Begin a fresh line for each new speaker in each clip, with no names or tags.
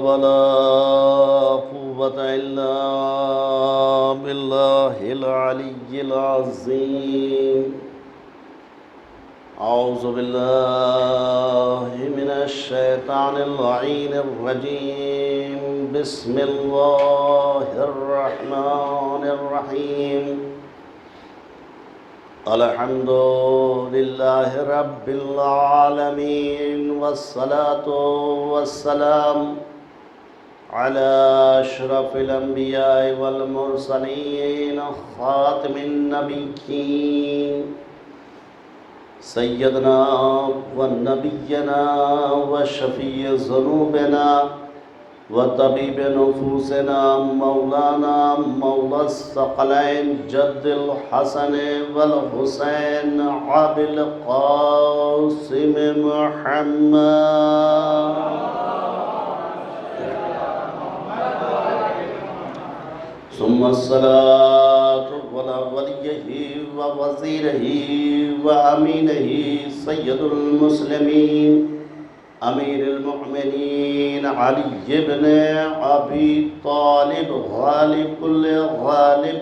ولا قوة إلا بالله العلي العظيم. أعوذ بالله من الشيطان اللعين الرجيم. بسم الله الرحمن الرحيم. الحمد لله رب العالمين، والصلاة والسلام على أشرف الأنبياء والمرسلين، خاتم النبيين، سيدنا ونبينا وشفيع ذنوبنا وطبيب نفوسنا، مولانا مولى الثقلين جد الحسن والحسين أبي القاسم محمد. ثم الصلاة على وليه ووزيره وأمينه سيد المسلمين أمير المؤمنين علي بن أبي طالب، غالب كل غالب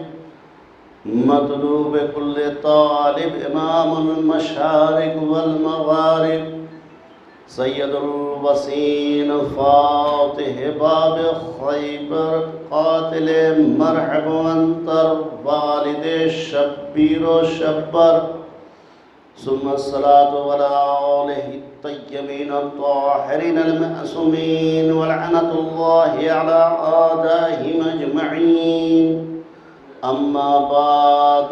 مطلوب كل طالب، إمام المشارق والمغارب، سيد الوسين فاتح باب خيبر، قاتل مرحب وانتر، والد شبير وشبر. ثم الصلاة على آله الطيبين الطاهرين المعصومين، ولعنة الله على أعدائهم أجمعين. أما بعد،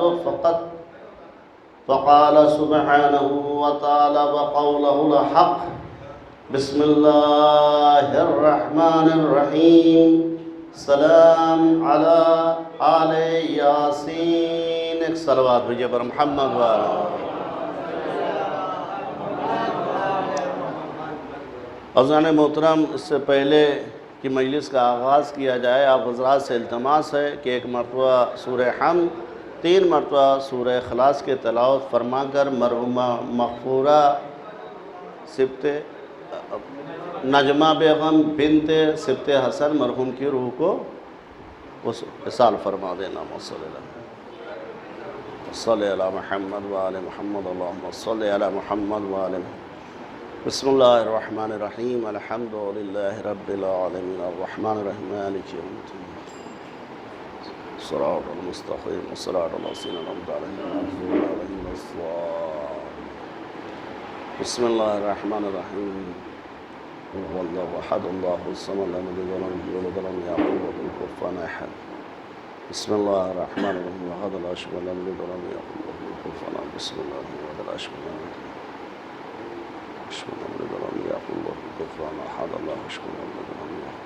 فقال سبحانه وتعالى وقوله الحق. بسم الله الرحمن الرحيم. سلام على آل یاسین. ایک صلوات بھیجئے پر محمد وآلہ. عزیزان محترم، اس سے پہلے کہ مجلس کا آغاز کیا جائے، آپ حضرات سے التماس ہے کہ ایک مرتبہ سورہ حمد، 3 مرتبہ سورہ اخلاص کے تلاوت فرما کر مرحومہ مغفورہ سبط نجمہ بیگم بنت سبط حسن مرحوم کی روح کو اصال فرما دینا. صلی علی محمد وآل محمد. اللہم صلی علی محمد وآل محمد. بسم اللہ الرحمن الرحیم. الحمد للہ رب العالمین الرحمن الرحیم مالک یوم الدین. صراط المستقیم صراط الذین انعمت علیہم غیر المغضوب علیہم ولا الضالین. بسم اللہ الرحمن الرحیم. هو الله احد الله الصمد لم يلد ولم يولد ولم يكن له كفوا احد. بسم الله الرحمن الرحيم. وهذا الاشهر لم يلد ولم يكن له كفوا احد. بسم الله وهذا الاشهر لم يلد ولم يكن له كفوا احد. الله اشهد ان لا اله الا الله.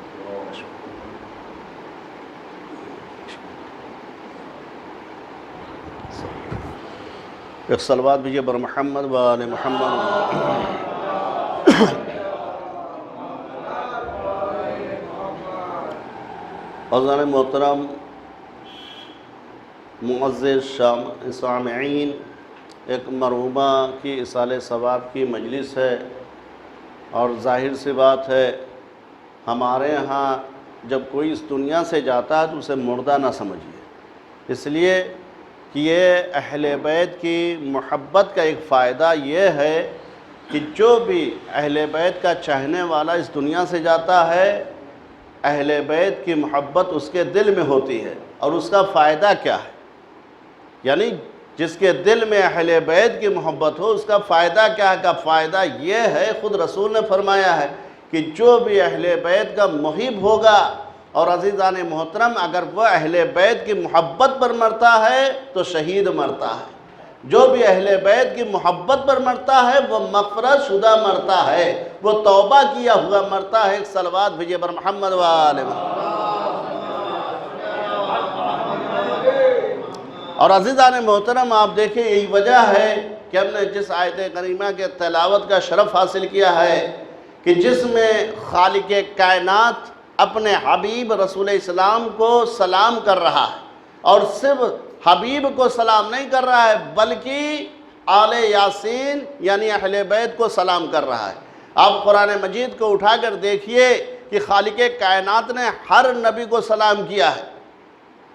ایک صلوات بھیجئے بر محمد و آل محمد. عزیزان محترم، معزز سامعین، ایک مرحومہ کی اصال ثواب کی مجلس ہے، اور ظاہر سی بات ہے ہمارے ہاں جب کوئی اس دنیا سے جاتا ہے تو اسے مردہ نہ سمجھیے، اس لیے کہ یہ اہل بیت کی محبت کا ایک فائدہ یہ ہے کہ جو بھی اہل بیت کا چاہنے والا اس دنیا سے جاتا ہے، اہل بیت کی محبت اس کے دل میں ہوتی ہے. اور اس کا فائدہ کیا ہے؟ یعنی جس کے دل میں اہل بیت کی محبت ہو اس کا فائدہ کیا ہے؟ کا فائدہ یہ ہے، خود رسول نے فرمایا ہے کہ جو بھی اہل بیت کا محب ہوگا، اور عزیزان محترم اگر وہ اہل بیت کی محبت پر مرتا ہے تو شہید مرتا ہے. جو بھی اہل بیت کی محبت پر مرتا ہے وہ مغفرت شدہ مرتا ہے، وہ توبہ کیا ہوا مرتا ہے. ایک صلوات بھیجئے پر محمد و آل محمد. اور عزیزان محترم آپ دیکھیں یہی وجہ ہے کہ ہم نے جس آیت کریمہ کے تلاوت کا شرف حاصل کیا ہے کہ جس میں خالق کائنات اپنے حبیب رسول اسلام کو سلام کر رہا ہے، اور صرف حبیب کو سلام نہیں کر رہا ہے بلکہ آل یاسین یعنی اہل بیت کو سلام کر رہا ہے. آپ قرآن مجید کو اٹھا کر دیکھیے کہ خالق کائنات نے ہر نبی کو سلام کیا ہے۔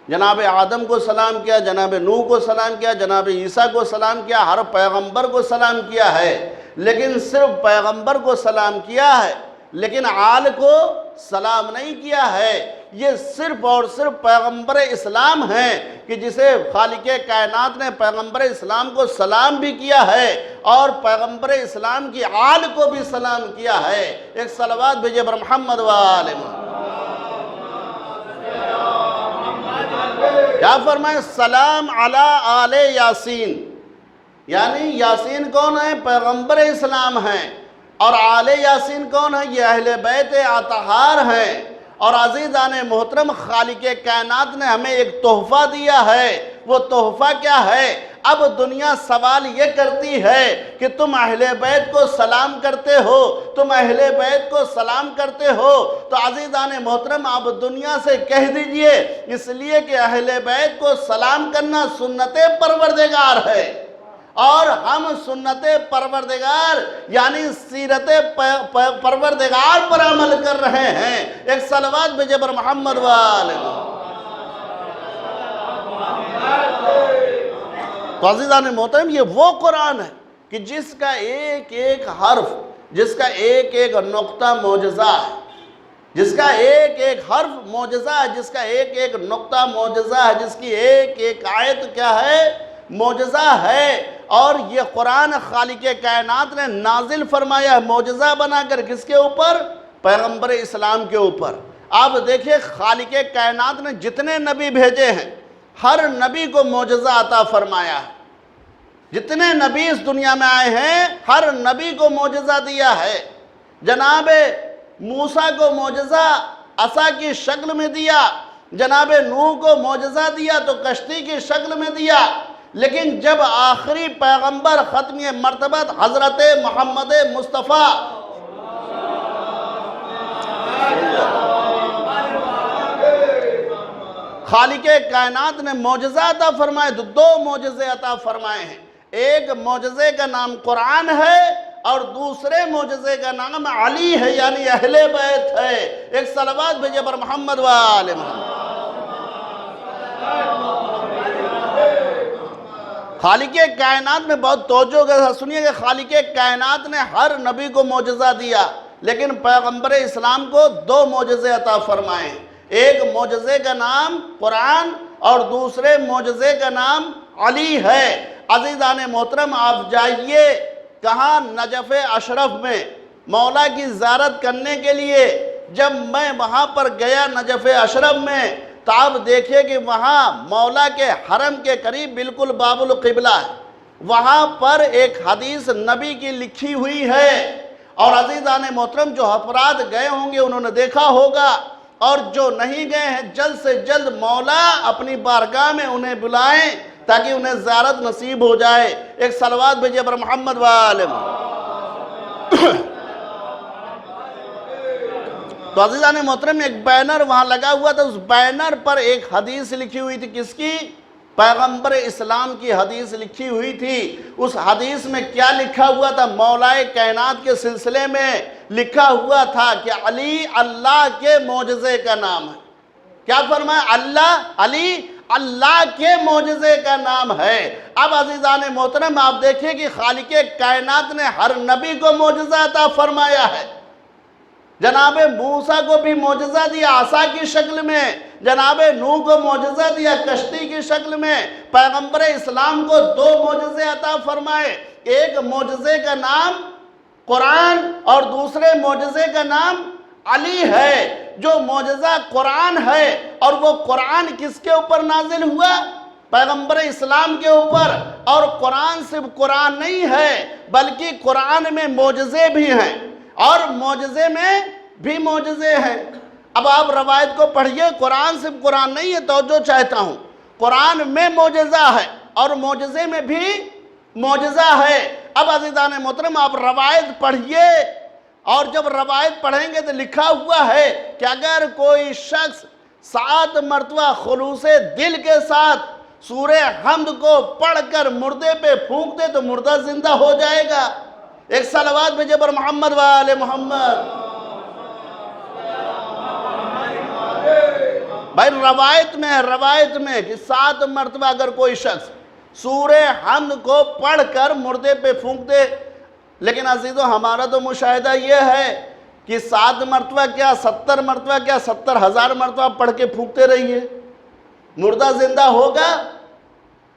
جناب آدم کو سلام کیا، جناب نوح کو سلام کیا، جناب عیسیٰ کو سلام کیا، ہر پیغمبر کو سلام کیا ہے، لیکن صرف پیغمبر کو سلام کیا ہے، لیکن آل کو سلام نہیں کیا ہے۔ یہ صرف اور صرف پیغمبر اسلام ہیں کہ جسے خالق کائنات نے پیغمبر اسلام کو سلام بھی کیا ہے اور پیغمبر اسلام کی آل کو بھی سلام کیا ہے۔ ایک صلوات بھیجے بر محمد و آل محمد۔ کیا فرمائے؟ سلام علی آل یاسین، یعنی یاسین کون ہے؟ پیغمبر اسلام ہیں، اور آل یاسین کون ہے؟ یہ اہل بیت اطہار ہیں۔ اور عزیزان محترم، خالق کائنات نے ہمیں ایک تحفہ دیا ہے۔ وہ تحفہ کیا ہے؟ اب دنیا سوال یہ کرتی ہے کہ تم اہل بیت کو سلام کرتے ہو، تم اہل بیت کو سلام کرتے ہو، تو عزیزان محترم آپ دنیا سے کہہ دیجئے، اس لیے کہ اہل بیت کو سلام کرنا سنت پروردگار ہے، اور ہم سنت پروردگار یعنی سیرت پروردگار پر عمل کر رہے ہیں۔ ایک صلوات بھیجے بر محمد و آل محمد۔ تو عزیزان محترم، یہ وہ قرآن ہے کہ جس کا ایک ایک حرف، جس کا ایک ایک نقطہ معجزہ ہے، جس کا ایک ایک حرف معجزہ ہے، جس کا ایک ایک نقطہ معجزہ ہے، جس کی ایک ایک آیت کیا ہے؟ معجزہ ہے۔ اور یہ قرآن خالق کائنات نے نازل فرمایا ہے معجزہ بنا کر، کس کے اوپر؟ پیغمبر اسلام کے اوپر۔ آپ دیکھیں خالق کائنات نے جتنے نبی بھیجے ہیں، ہر نبی کو معجزہ عطا فرمایا ہے۔ جتنے نبی اس دنیا میں آئے ہیں، ہر نبی کو معجزہ دیا ہے۔ جناب موسیٰ کو معجزہ عصا کی شکل میں دیا، جناب نوح کو معجزہ دیا تو کشتی کی شکل میں دیا، لیکن جب آخری پیغمبر ختمی مرتبت حضرت محمد مصطفیٰ خالق کائنات نے معجزہ عطا فرمائے، تو دو معجزے عطا فرمائے ہیں۔ ایک معجزے کا نام قرآن ہے اور دوسرے معجزے کا نام علی ہے، یعنی اہل بیت ہے۔ ایک صلوات بھیجے بر محمد و آل محمد۔ خالق کائنات میں بہت توجہ کے ساتھ سنیے کہ خالق کائنات نے ہر نبی کو معجزہ دیا، لیکن پیغمبر اسلام کو دو معجزے عطا فرمائے ہیں۔ ایک معجزے کا نام قرآن اور دوسرے معجزے کا نام علی ہے۔ عزیزان محترم، آپ جائیے کہاں؟ نجف اشرف میں مولا کی زیارت کرنے کے لیے۔ جب میں وہاں پر گیا نجف اشرف میں، تو آپ دیکھیں کہ وہاں مولا کے حرم کے قریب بالکل باب القبلہ ہے، وہاں پر ایک حدیث نبی کی لکھی ہوئی ہے۔ اور عزیزان محترم، جو افراد گئے ہوں گے انہوں نے دیکھا ہوگا، اور جو نہیں گئے ہیں جلد سے جلد مولا اپنی بارگاہ میں انہیں بلائیں تاکہ انہیں زیارت نصیب ہو جائے۔ ایک صلوات بھیجے بر محمد و آل محمد۔ تو عزیزان محترم، ایک بینر وہاں لگا ہوا تھا، اس بینر پر ایک حدیث لکھی ہوئی تھی۔ کس کی؟ پیغمبر اسلام کی حدیث لکھی ہوئی تھی۔ اس حدیث میں کیا لکھا ہوا تھا؟ مولا کائنات کے سلسلے میں لکھا ہوا تھا کہ علی اللہ کے معجزے کا نام ہے۔ کیا فرمایا؟ علی اللہ کے معجزے کا نام ہے۔ اب عزیزان محترم، آپ دیکھیں کہ خالق کائنات نے ہر نبی کو معجزہ عطا فرمایا ہے۔ جناب موسیٰ کو بھی معجزہ دیا عصا کی شکل میں، جناب نوح کو معجزہ دیا کشتی کی شکل میں، پیغمبر اسلام کو دو معجزے عطا فرمائے۔ ایک معجزے کا نام قرآن اور دوسرے معجزے کا نام علی ہے۔ جو معجزہ قرآن ہے، اور وہ قرآن کس کے اوپر نازل ہوا؟ پیغمبر اسلام کے اوپر۔ اور قرآن صرف قرآن نہیں ہے، بلکہ قرآن میں معجزے بھی ہیں، اور معجزے میں بھی معجزے ہیں۔ اب آپ روایت کو پڑھیے، قرآن صرف قرآن نہیں ہے، توجہ چاہتا ہوں۔ قرآن میں معجزہ ہے اور معجزے میں بھی معجزہ ہے۔ اب عزیزان محترم، آپ روایت پڑھیے، اور جب روایت پڑھیں گے تو لکھا ہوا ہے کہ اگر کوئی شخص 7 مرتبہ خلوص دل کے ساتھ سورہ حمد کو پڑھ کر مردے پہ پھونک دے تو مردہ زندہ ہو جائے گا۔ ایک صلوات بھیجے بر محمد و آل محمد۔ بھائی روایت میں کہ 7 مرتبہ اگر کوئی شخص سورہ حمد کو پڑھ کر مردے پہ پھونک دے، لیکن عزیزو ہمارا تو مشاہدہ یہ ہے کہ 7 مرتبہ کیا 70 مرتبہ کیا 70,000 مرتبہ پڑھ کے پھونکتے رہیے، مردہ زندہ ہوگا؟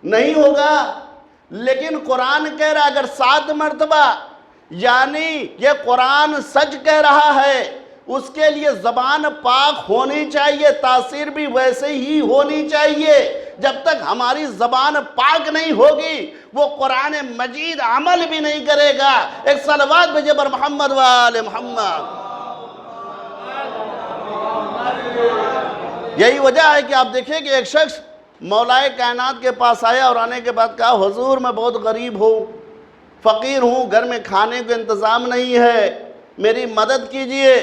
نہیں ہوگا۔ لیکن قرآن کہہ رہا اگر 7 مرتبہ، یعنی یہ قرآن سچ کہہ رہا ہے، اس کے لیے زبان پاک ہونی چاہیے، تاثیر بھی ویسے ہی ہونی چاہیے۔ جب تک ہماری زبان پاک نہیں ہوگی وہ قرآن مجید عمل بھی نہیں کرے گا۔ ایک صلوات بھیجے بر محمد و آل محمد۔ یہی وجہ ہے کہ آپ دیکھیں کہ ایک شخص مولائے کائنات کے پاس آیا اور آنے کے بعد کہا حضور میں بہت غریب ہوں، فقیر ہوں، گھر میں کھانے کا انتظام نہیں ہے، میری مدد کیجئے۔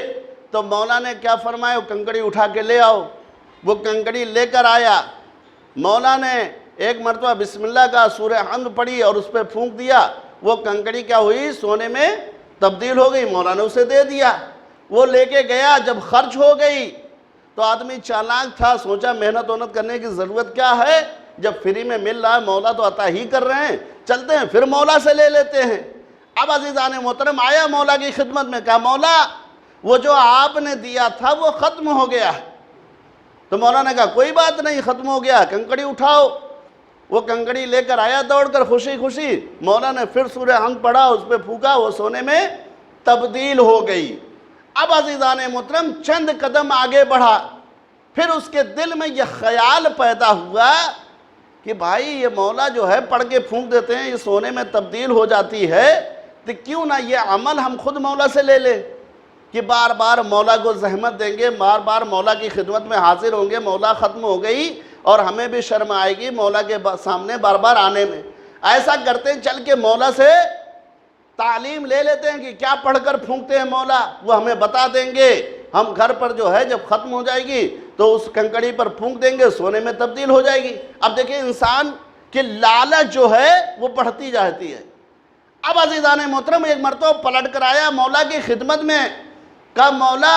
تو مولا نے کیا فرمایا؟ وہ کنکڑی اٹھا کے لے آؤ۔ وہ کنکڑی لے کر آیا، مولا نے ایک مرتبہ بسم اللہ کا سورہ حمد پڑھی اور اس پہ پھونک دیا، وہ کنکڑی کیا ہوئی؟ سونے میں تبدیل ہو گئی۔ مولا نے اسے دے دیا، وہ لے کے گیا، جب خرچ ہو گئی تو آدمی چالاک تھا، سوچا محنت کرنے کی ضرورت کیا ہے، جب فری میں مل رہا ہے مولا تو عطا ہی کر رہے ہیں، چلتے ہیں پھر مولا سے لے لیتے ہیں۔ اب عزیزان محترم آیا مولا کی خدمت میں، کہا مولا وہ جو آپ نے دیا تھا وہ ختم ہو گیا۔ تو مولا نے کہا کوئی بات نہیں، ختم ہو گیا، کنکڑی اٹھاؤ۔ وہ کنکڑی لے کر آیا دوڑ کر، خوشی خوشی مولا نے پھر سورہ حمد پڑھا، اس پہ پھونکا، وہ سونے میں تبدیل ہو گئی۔ اب عزیزان محترم چند قدم آگے بڑھا، پھر اس کے دل میں یہ خیال پیدا ہوا کہ بھائی یہ مولا جو ہے پڑھ کے پھونک دیتے ہیں، یہ سونے میں تبدیل ہو جاتی ہے، تو کیوں نہ یہ عمل ہم خود مولا سے لے لیں، کہ بار بار مولا کو زحمت دیں گے، بار بار مولا کی خدمت میں حاضر ہوں گے، مولا ختم ہو گئی اور ہمیں بھی شرم آئے گی مولا کے سامنے بار بار آنے میں۔ ایسا کرتے ہیں چل کے مولا سے تعلیم لے لیتے ہیں کہ کیا پڑھ کر پھونکتے ہیں مولا، وہ ہمیں بتا دیں گے، ہم گھر پر جو ہے جب ختم ہو جائے گی تو اس کنکڑی پر پھونک دیں گے، سونے میں تبدیل ہو جائے گی۔ اب دیکھیں انسان کی لالچ جو ہے وہ بڑھتی جاتی ہے۔ اب عزیزان محترم ایک مرتبہ پلٹ کر آیا مولا کی خدمت میں، کہا مولا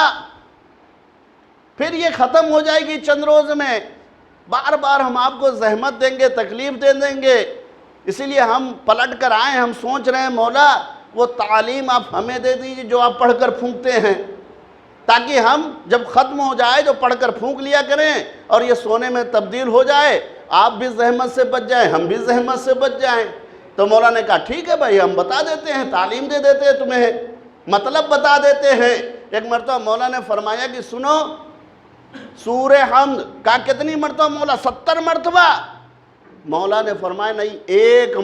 پھر یہ ختم ہو جائے گی چند روز میں، بار بار ہم آپ کو زحمت دیں گے، تکلیف دیں گے، اسی لیے ہم پلٹ کر آئے، ہم سوچ رہے ہیں مولا وہ تعلیم آپ ہمیں دے دیجیے جو آپ پڑھ کر پھونکتے ہیں، تاکہ ہم جب ختم ہو جائے جو پڑھ کر پھونک لیا کریں اور یہ سونے میں تبدیل ہو جائے، آپ بھی زحمت سے بچ جائیں، ہم بھی زحمت سے بچ جائیں۔ تو مولا نے کہا ٹھیک ہے بھائی، ہم بتا دیتے ہیں، تعلیم دے دیتے ہیں تمہیں، مطلب بتا دیتے ہیں۔ ایک مرتبہ مولا نے فرمایا کہ سنو سورہ حمد کا کتنی مرتبہ مولا؟ 70 مرتبہ۔ مولا نے فرمایا نہیں، ایک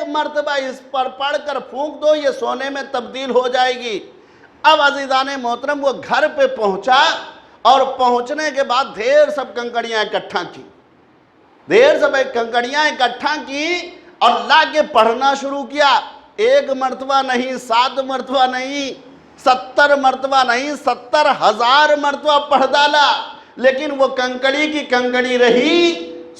مرتبہ اس پر پڑھ کر پھونک دو، یہ سونے میں تبدیل ہو جائے گی۔ اب عزیزان محترم وہ گھر پہ پہنچا اور پہنچنے کے بعد ڈھیر سب کنکڑیاں اکٹھا کی اور لا کے پڑھنا شروع کیا۔ ایک مرتبہ نہیں، 7 مرتبہ نہیں، 70 مرتبہ نہیں، 70,000 مرتبہ پڑھ ڈالا، لیکن وہ کنکڑی کی کنکڑی رہی،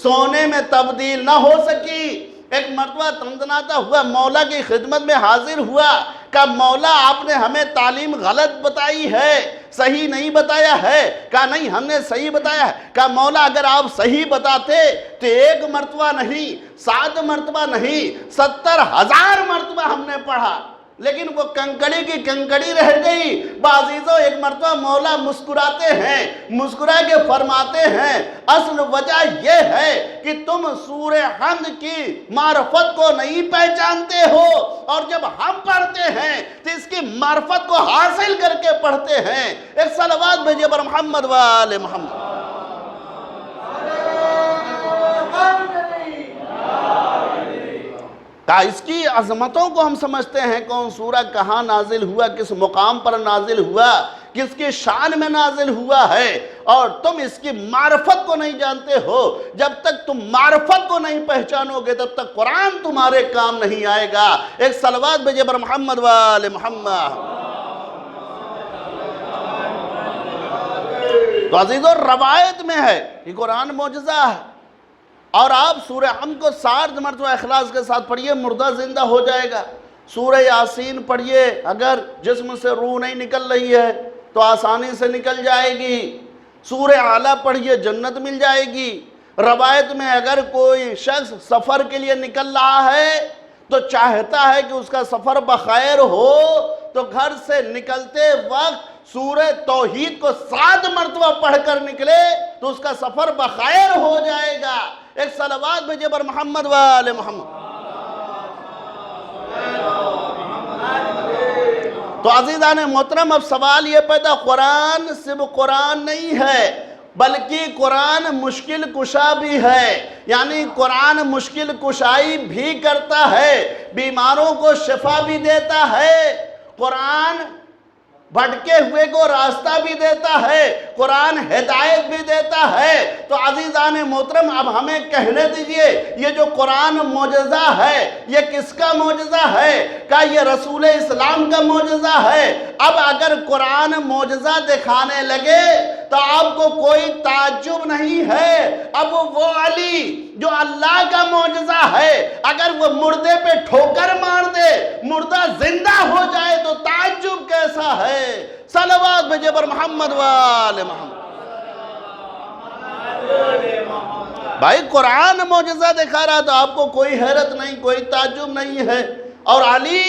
سونے میں تبدیل نہ ہو سکی۔ ایک مرتبہ تنتناتا ہوا مولا کی خدمت میں حاضر ہوا، کہا مولا آپ نے ہمیں تعلیم غلط بتائی ہے، صحیح نہیں بتایا ہے۔ کہا نہیں ہم نے صحیح بتایا ہے۔ کہا مولا اگر آپ صحیح بتاتے تو ایک مرتبہ نہیں، 7 مرتبہ نہیں، 70,000 مرتبہ ہم نے پڑھا، لیکن وہ کنکڑی کی کنکڑی رہ گئی۔ بعزیزو ایک مرتبہ مولا مسکراتے ہیں، مسکرا کے فرماتے ہیں اصل وجہ یہ ہے کہ تم سورہ حمد کی معرفت کو نہیں پہچانتے ہو، اور جب ہم پڑھتے ہیں تو اس کی معرفت کو حاصل کر کے پڑھتے ہیں۔ ایک صلوات بھیجئے بر محمد و آل محمد۔ اس کی عظمتوں کو ہم سمجھتے ہیں، کون سورہ کہاں نازل ہوا، کس مقام پر نازل ہوا، کس کی شان میں نازل ہوا ہے، اور تم اس کی معرفت کو نہیں جانتے ہو۔ جب تک تم معرفت کو نہیں پہچانو گے تب تک قرآن تمہارے کام نہیں آئے گا۔ ایک صلوات بھیجئے بر محمد و آل محمد۔ تو عزیزو روایت میں ہے کہ قرآن معجزہ ہے، اور آپ سورہ حمد کو 60 مرتبہ اخلاص کے ساتھ پڑھیے، مردہ زندہ ہو جائے گا۔ سورہ یاسین پڑھیے، اگر جسم سے روح نہیں نکل رہی ہے تو آسانی سے نکل جائے گی، سورہ اعلیٰ پڑھیے جنت مل جائے گی۔ روایت میں اگر کوئی شخص سفر کے لیے نکل رہا ہے تو چاہتا ہے کہ اس کا سفر بخیر ہو، تو گھر سے نکلتے وقت سورہ توحید کو 7 مرتبہ پڑھ کر نکلے تو اس کا سفر بخیر ہو جائے گا۔ ایک صلوات بھیجئے بر محمد و آل محمد۔ تو عزیزان محترم، اب سوال یہ پیدا، قرآن صرف قرآن نہیں ہے بلکہ قرآن مشکل کشا بھی ہے، یعنی قرآن مشکل کشائی بھی کرتا ہے، بیماروں کو شفا بھی دیتا ہے، قرآن بھٹکے ہوئے کو راستہ بھی دیتا ہے، قرآن ہدایت بھی دیتا ہے۔ تو عزیزان محترم، اب ہمیں کہنے دیجئے یہ جو قرآن معجزہ ہے یہ کس کا معجزہ ہے؟ کیا یہ رسول اسلام کا معجزہ ہے؟ اب اگر قرآن معجزہ دکھانے لگے تو آپ کو کوئی تعجب نہیں ہے۔ اب وہ علی جو اللہ کا معجزہ ہے، اگر وہ مردے پہ ٹھوکر مار دے، مردہ زندہ ہو جائے تو تعجب کیسا ہے؟ صلوات بھیجئے بر محمد و آل محمد۔ بھائی قرآن معجزہ دکھا رہا تو آپ کو کوئی حیرت نہیں، کوئی تعجب نہیں ہے، اور علی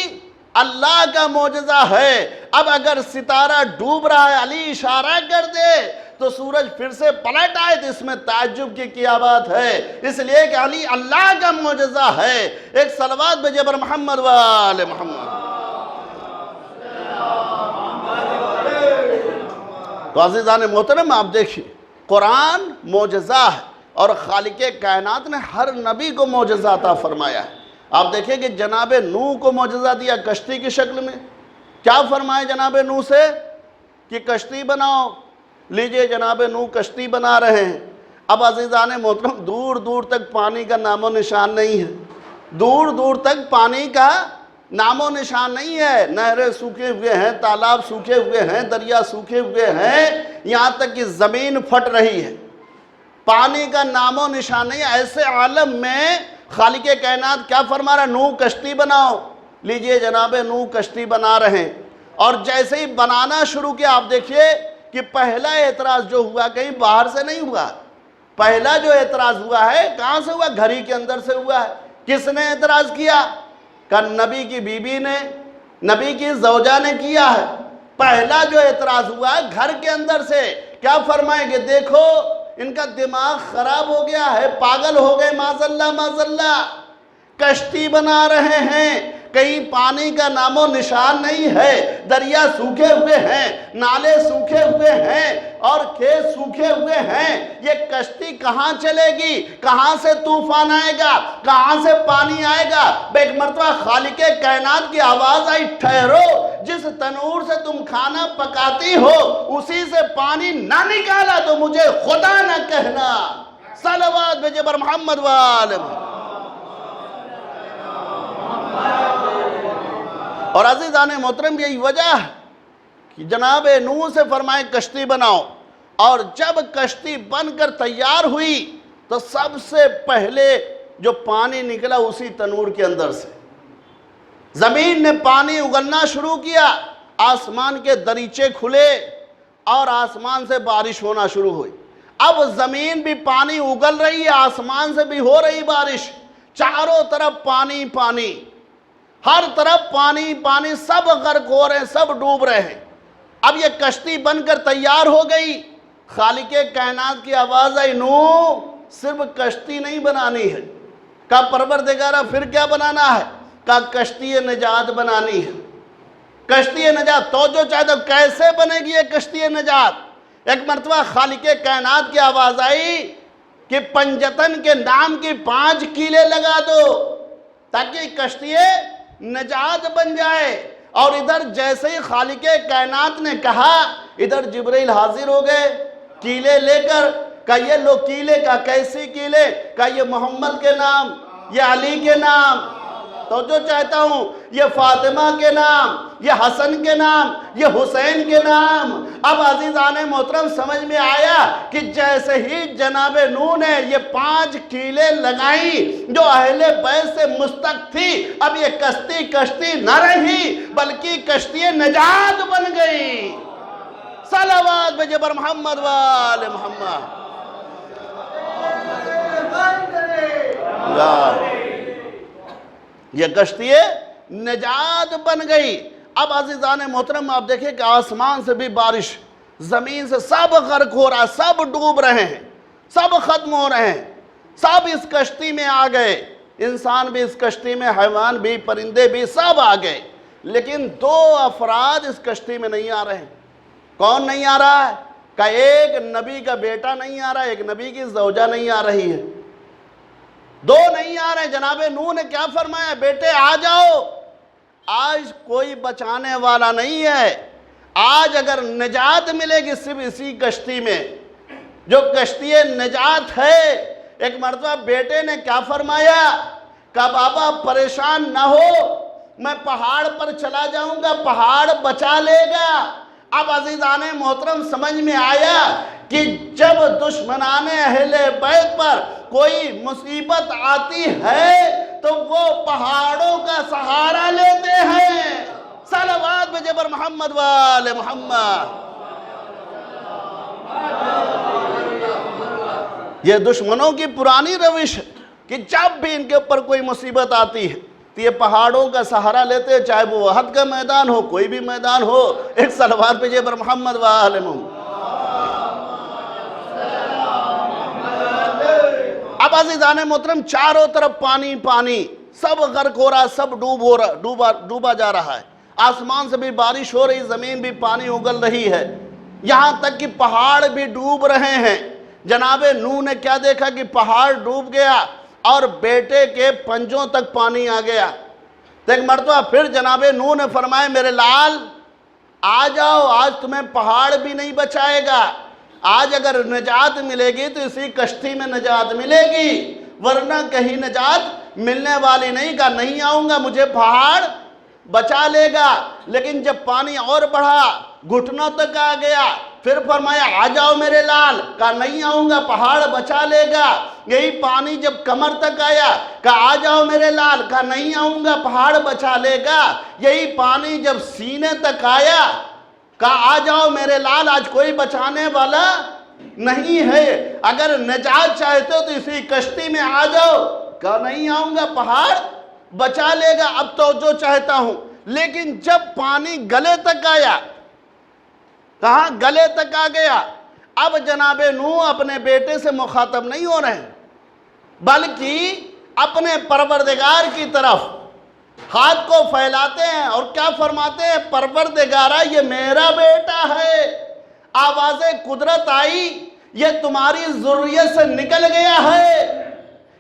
اللہ کا معجزہ ہے۔ اب اگر ستارہ ڈوب رہا ہے، علی اشارہ کر دے تو سورج پھر سے پلٹ آئے تو اس میں تعجب کی کیا بات ہے؟ اس لیے کہ علی اللہ کا معجزہ ہے۔ ایک صلوات بھیجئے بر محمد و آل محمد۔ تو عزیزان محترم، آپ دیکھیں قرآن معجزہ ہے، اور خالق کائنات نے ہر نبی کو معجزہ عطا فرمایا ہے۔ آپ دیکھیں کہ جناب نوح کو معجزہ دیا کشتی کی شکل میں۔ کیا فرمایا جناب نوح سے کہ کشتی بناؤ؟ لیجئے جناب نوح کشتی بنا رہے ہیں۔ اب عزیزان محترم، دور دور تک پانی کا نام و نشان نہیں ہے، دور دور تک پانی کا نام و نشان نہیں ہے، نہریں سوکھے ہوئے ہیں، تالاب سوکھے ہوئے ہیں، دریا سوکھے ہوئے ہیں، یہاں تک کہ زمین پھٹ رہی ہے، پانی کا نام و نشان نہیں ہے۔ ایسے عالم میں خالق کائنات کیا فرما رہا ہے؟ نوح کشتی بناؤ۔ لیجئے جناب نوح کشتی بنا رہے ہیں، اور جیسے ہی بنانا شروع کیا، آپ دیکھیے کہ پہلا اعتراض جو ہوا کہیں باہر سے نہیں ہوا، پہلا جو اعتراض ہوا ہے کہاں سے ہوا؟ گھر ہی کے اندر سے ہوا ہے۔ کس نے اعتراض کیا؟ کہ نبی کی بیوی نے، نبی کی زوجہ نے کیا ہے۔ پہلا جو اعتراض ہوا ہے گھر کے اندر سے۔ کیا فرمائیں گے؟ دیکھو ان کا دماغ خراب ہو گیا ہے، پاگل ہو گئے، معاذاللہ معاذاللہ، کشتی بنا رہے ہیں، کہیں پانی کا نام و نشان نہیں ہے، دریا سوکھے ہوئے ہیں، نالے سوکھے ہوئے ہیں، اور کھیت سوکھے ہوئے ہیں، یہ کشتی کہاں چلے گی؟ کہاں سے طوفان آئے گا؟ کہاں سے پانی آئے گا؟ ایک مرتبہ خالق کائنات کی آواز آئی، ٹھہرو، جس تنور سے تم کھانا پکاتی ہو اسی سے پانی نہ نکالا تو مجھے خدا نہ کہنا۔ صلوات بھیجئے بر محمد و آل محمد۔ اور عزیزان محترم، یہی وجہ ہے کہ جناب نوح سے فرمائے کشتی بناؤ، اور جب کشتی بن کر تیار ہوئی تو سب سے پہلے جو پانی نکلا اسی تنور کے اندر سے، زمین نے پانی اگلنا شروع کیا، آسمان کے دریچے کھلے اور آسمان سے بارش ہونا شروع ہوئی۔ اب زمین بھی پانی اگل رہی ہے، آسمان سے بھی ہو رہی بارش، چاروں طرف پانی پانی، ہر طرف پانی پانی، سب غرق ہو رہے ہیں، سب ڈوب رہے ہیں۔ اب یہ کشتی بن کر تیار ہو گئی، خالق کائنات کی آواز آئی، نوح صرف کشتی نہیں بنانی ہے۔ کہا پروردگارہ پھر کیا بنانا ہے؟ کہا کشتی نجات بنانی ہے، کشتی نجات۔ تو جو چاہتا کیسے بنے گی یہ کشتی نجات؟ ایک مرتبہ خالق کائنات کی آواز آئی کہ پنجتن کے نام کی 5 کیلیں لگا دو تاکہ کشتی نجات بن جائے۔ اور ادھر جیسے ہی خالق کائنات نے کہا، ادھر جبرائیل حاضر ہو گئے کیلے لے کر۔ کہ یہ لو کیلے، کا کیسی کیلے؟ کہ یہ محمد کے نام، یہ علی کے نام، تو جو چاہتا ہوں یہ فاطمہ کے نام، یہ حسن کے نام، یہ حسین کے نام۔ اب عزیزان محترم سمجھ میں آیا کہ جیسے ہی جناب نوح نے یہ 5 کیلیں لگائیں جو اہل بیت سے مستق تھی، اب یہ کشتی نہ رہی بلکہ کشتی نجات بن گئی۔ بجبر محمد وآل محمد. یہ کشتی نجات بن گئی. اب عزیزان محترم آپ دیکھیں کہ آسمان سے بھی بارش، زمین سے سب غرق ہو رہا ہے، سب ڈوب رہے ہیں، سب ختم ہو رہے ہیں، سب اس کشتی میں آ گئے، انسان بھی اس کشتی میں، حیوان بھی، پرندے بھی، سب آ گئے. لیکن دو افراد اس کشتی میں نہیں آ رہے ہیں. کون نہیں آ رہا ہے؟ کہ ایک نبی کا بیٹا نہیں آ رہا ہے، ایک نبی کی زوجہ نہیں آ رہی ہے. دو نہیں آ رہے. جناب نوح نے کیا فرمایا؟ بیٹے آ جاؤ، آج کوئی بچانے والا نہیں ہے. آج اگر نجات ملے گی صرف اسی کشتی میں، جو کشتی نجات ہے. ایک مرتبہ بیٹے نے کیا فرمایا؟ کہ بابا پریشان نہ ہو، میں پہاڑ پر چلا جاؤں گا، پہاڑ بچا لے گا. اب عزیزان محترم سمجھ میں آیا کہ جب دشمنان اہل بیت پر کوئی مصیبت آتی ہے تو وہ پہاڑوں کا سہارا لیتے ہیں. صلوات بجبر محمد وآل محمد. یہ دشمنوں کی پرانی روش ہے کہ جب بھی ان کے اوپر کوئی مصیبت آتی ہے تو یہ پہاڑوں کا سہارا لیتے ہیں، چاہے وہ احد کا میدان ہو، کوئی بھی میدان ہو. ایک صلوات پہ جبر محمد وآل محمد. اب عزیزان محترم چاروں طرف پانی پانی، سب غرق ہو رہا، سب ڈوبا جا رہا ہے. آسمان سے بھی بارش ہو رہی، زمین بھی پانی اگل رہی ہے، یہاں تک کہ پہاڑ بھی ڈوب رہے ہیں. جناب نوح نے کیا دیکھا کہ پہاڑ ڈوب گیا اور بیٹے کے پنجوں تک پانی آ گیا. تو ایک مرتبہ پھر جناب نوح نے فرمایا میرے لال آ جاؤ، آج تمہیں پہاڑ بھی نہیں بچائے گا. آج اگر نجات ملے گی تو اسی کشتی میں نجات ملے گی، ورنہ کہیں نجات ملنے والی نہیں. کہا نہیں آؤں گا، مجھے پہاڑ بچا لے گا. لیکن جب پانی اور بڑھا، گھٹنوں تک آ گیا، پھر فرمایا آ جاؤ میرے لال. کہا نہیں آؤں گا، پہاڑ بچا لے گا. یہی پانی جب کمر تک آیا، کہا آ جاؤ میرے لال. کہا نہیں آؤں گا، پہاڑ بچا لے گا. یہی پانی جب سینے تک آیا، کہا آ جاؤ میرے لال، آج کوئی بچانے والا نہیں ہے، اگر نجات چاہتے ہو تو اسی کشتی میں آ جاؤ. کہا نہیں آؤں گا، پہاڑ بچا لے گا. اب تو جو چاہتا ہوں. لیکن جب پانی گلے تک آیا، کہاں گلے تک آ گیا، اب جناب نوح اپنے بیٹے سے مخاطب نہیں ہو رہے ہیں، بلکہ اپنے پروردگار کی طرف ہاتھ کو پھیلاتے ہیں اور کیا فرماتے ہیں؟ پروردگارا یہ میرا بیٹا ہے. آواز قدرت آئی، یہ تمہاری ذریت سے نکل گیا ہے،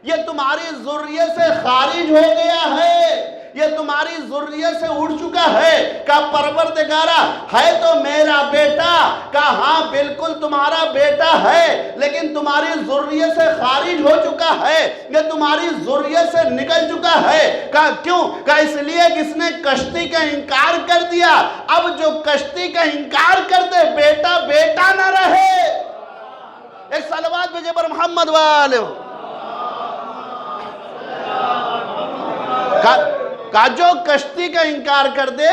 یہ تمہاری ذریت سے خارج ہو گیا ہے، یہ تمہاری ذریت سے اڑ چکا ہے. کہا پروردگارا ہے تو میرا بیٹا. کہا ہاں بالکل تمہارا بیٹا ہے، لیکن تمہاری ذریت سے خارج ہو چکا ہے، یہ تمہاری ذریت سے نکل چکا ہے. کہا کیوں؟ کہا اس لیے کہ اس نے کشتی کا انکار کر دیا. اب جو کشتی کا انکار کر دے، بیٹا بیٹا نہ رہے. ایک صلوات بھیجے پر محمد والے. کہا جو کشتی کا انکار کر دے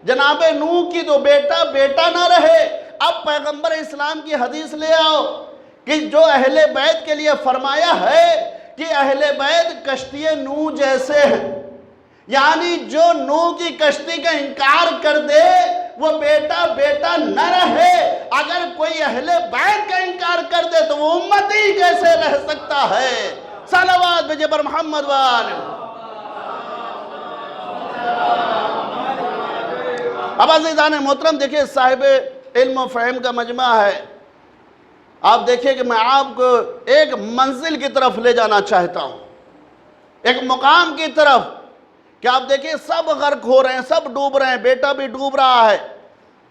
جناب نوح کی، تو بیٹا بیٹا نہ رہے. اب پیغمبر اسلام کی حدیث لے آؤ کہ جو اہل بیت کے لیے فرمایا ہے کہ اہل بیت کشتی نوح جیسے ہیں، یعنی جو نوح کی کشتی کا انکار کر دے وہ بیٹا بیٹا نہ رہے. اگر کوئی اہل بیت کا انکار کر دے تو وہ امتی کیسے رہ سکتا ہے؟ صلوات بھیجے پر محمد والے. اب عزیزان محترم دیکھیں، صاحب علم و فہم کا مجمع ہے. آپ دیکھیں کہ میں آپ کو ایک منزل کی طرف لے جانا چاہتا ہوں، ایک مقام کی طرف، کہ آپ دیکھیں سب غرق ہو رہے ہیں، سب ڈوب رہے ہیں، بیٹا بھی ڈوب رہا ہے.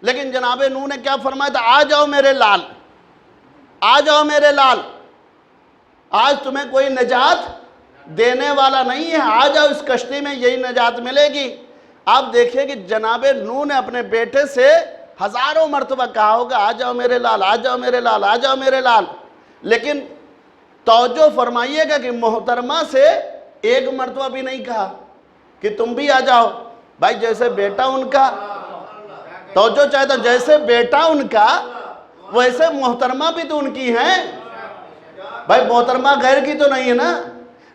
لیکن جناب نوح نے کیا فرمایا تھا؟ آ جاؤ میرے لال، آ جاؤ میرے لال، آج تمہیں کوئی نجات دینے والا نہیں ہے، آ جاؤ اس کشتی میں، یہی نجات ملے گی. آپ دیکھیں کہ جناب نوح نے اپنے بیٹے سے ہزاروں مرتبہ کہا ہوگا آ جاؤ میرے لال، آ جاؤ میرے لال، آ جاؤ میرے لال. لیکن توجہ فرمائیے گا کہ محترمہ سے ایک مرتبہ بھی نہیں کہا کہ تم بھی آ جاؤ. بھائی جیسے بیٹا ان کا، توجہ چاہتا ہوں، جیسے بیٹا ان کا ویسے محترمہ بھی تو ان کی ہیں بھائی، محترمہ غیر کی تو نہیں ہے نا،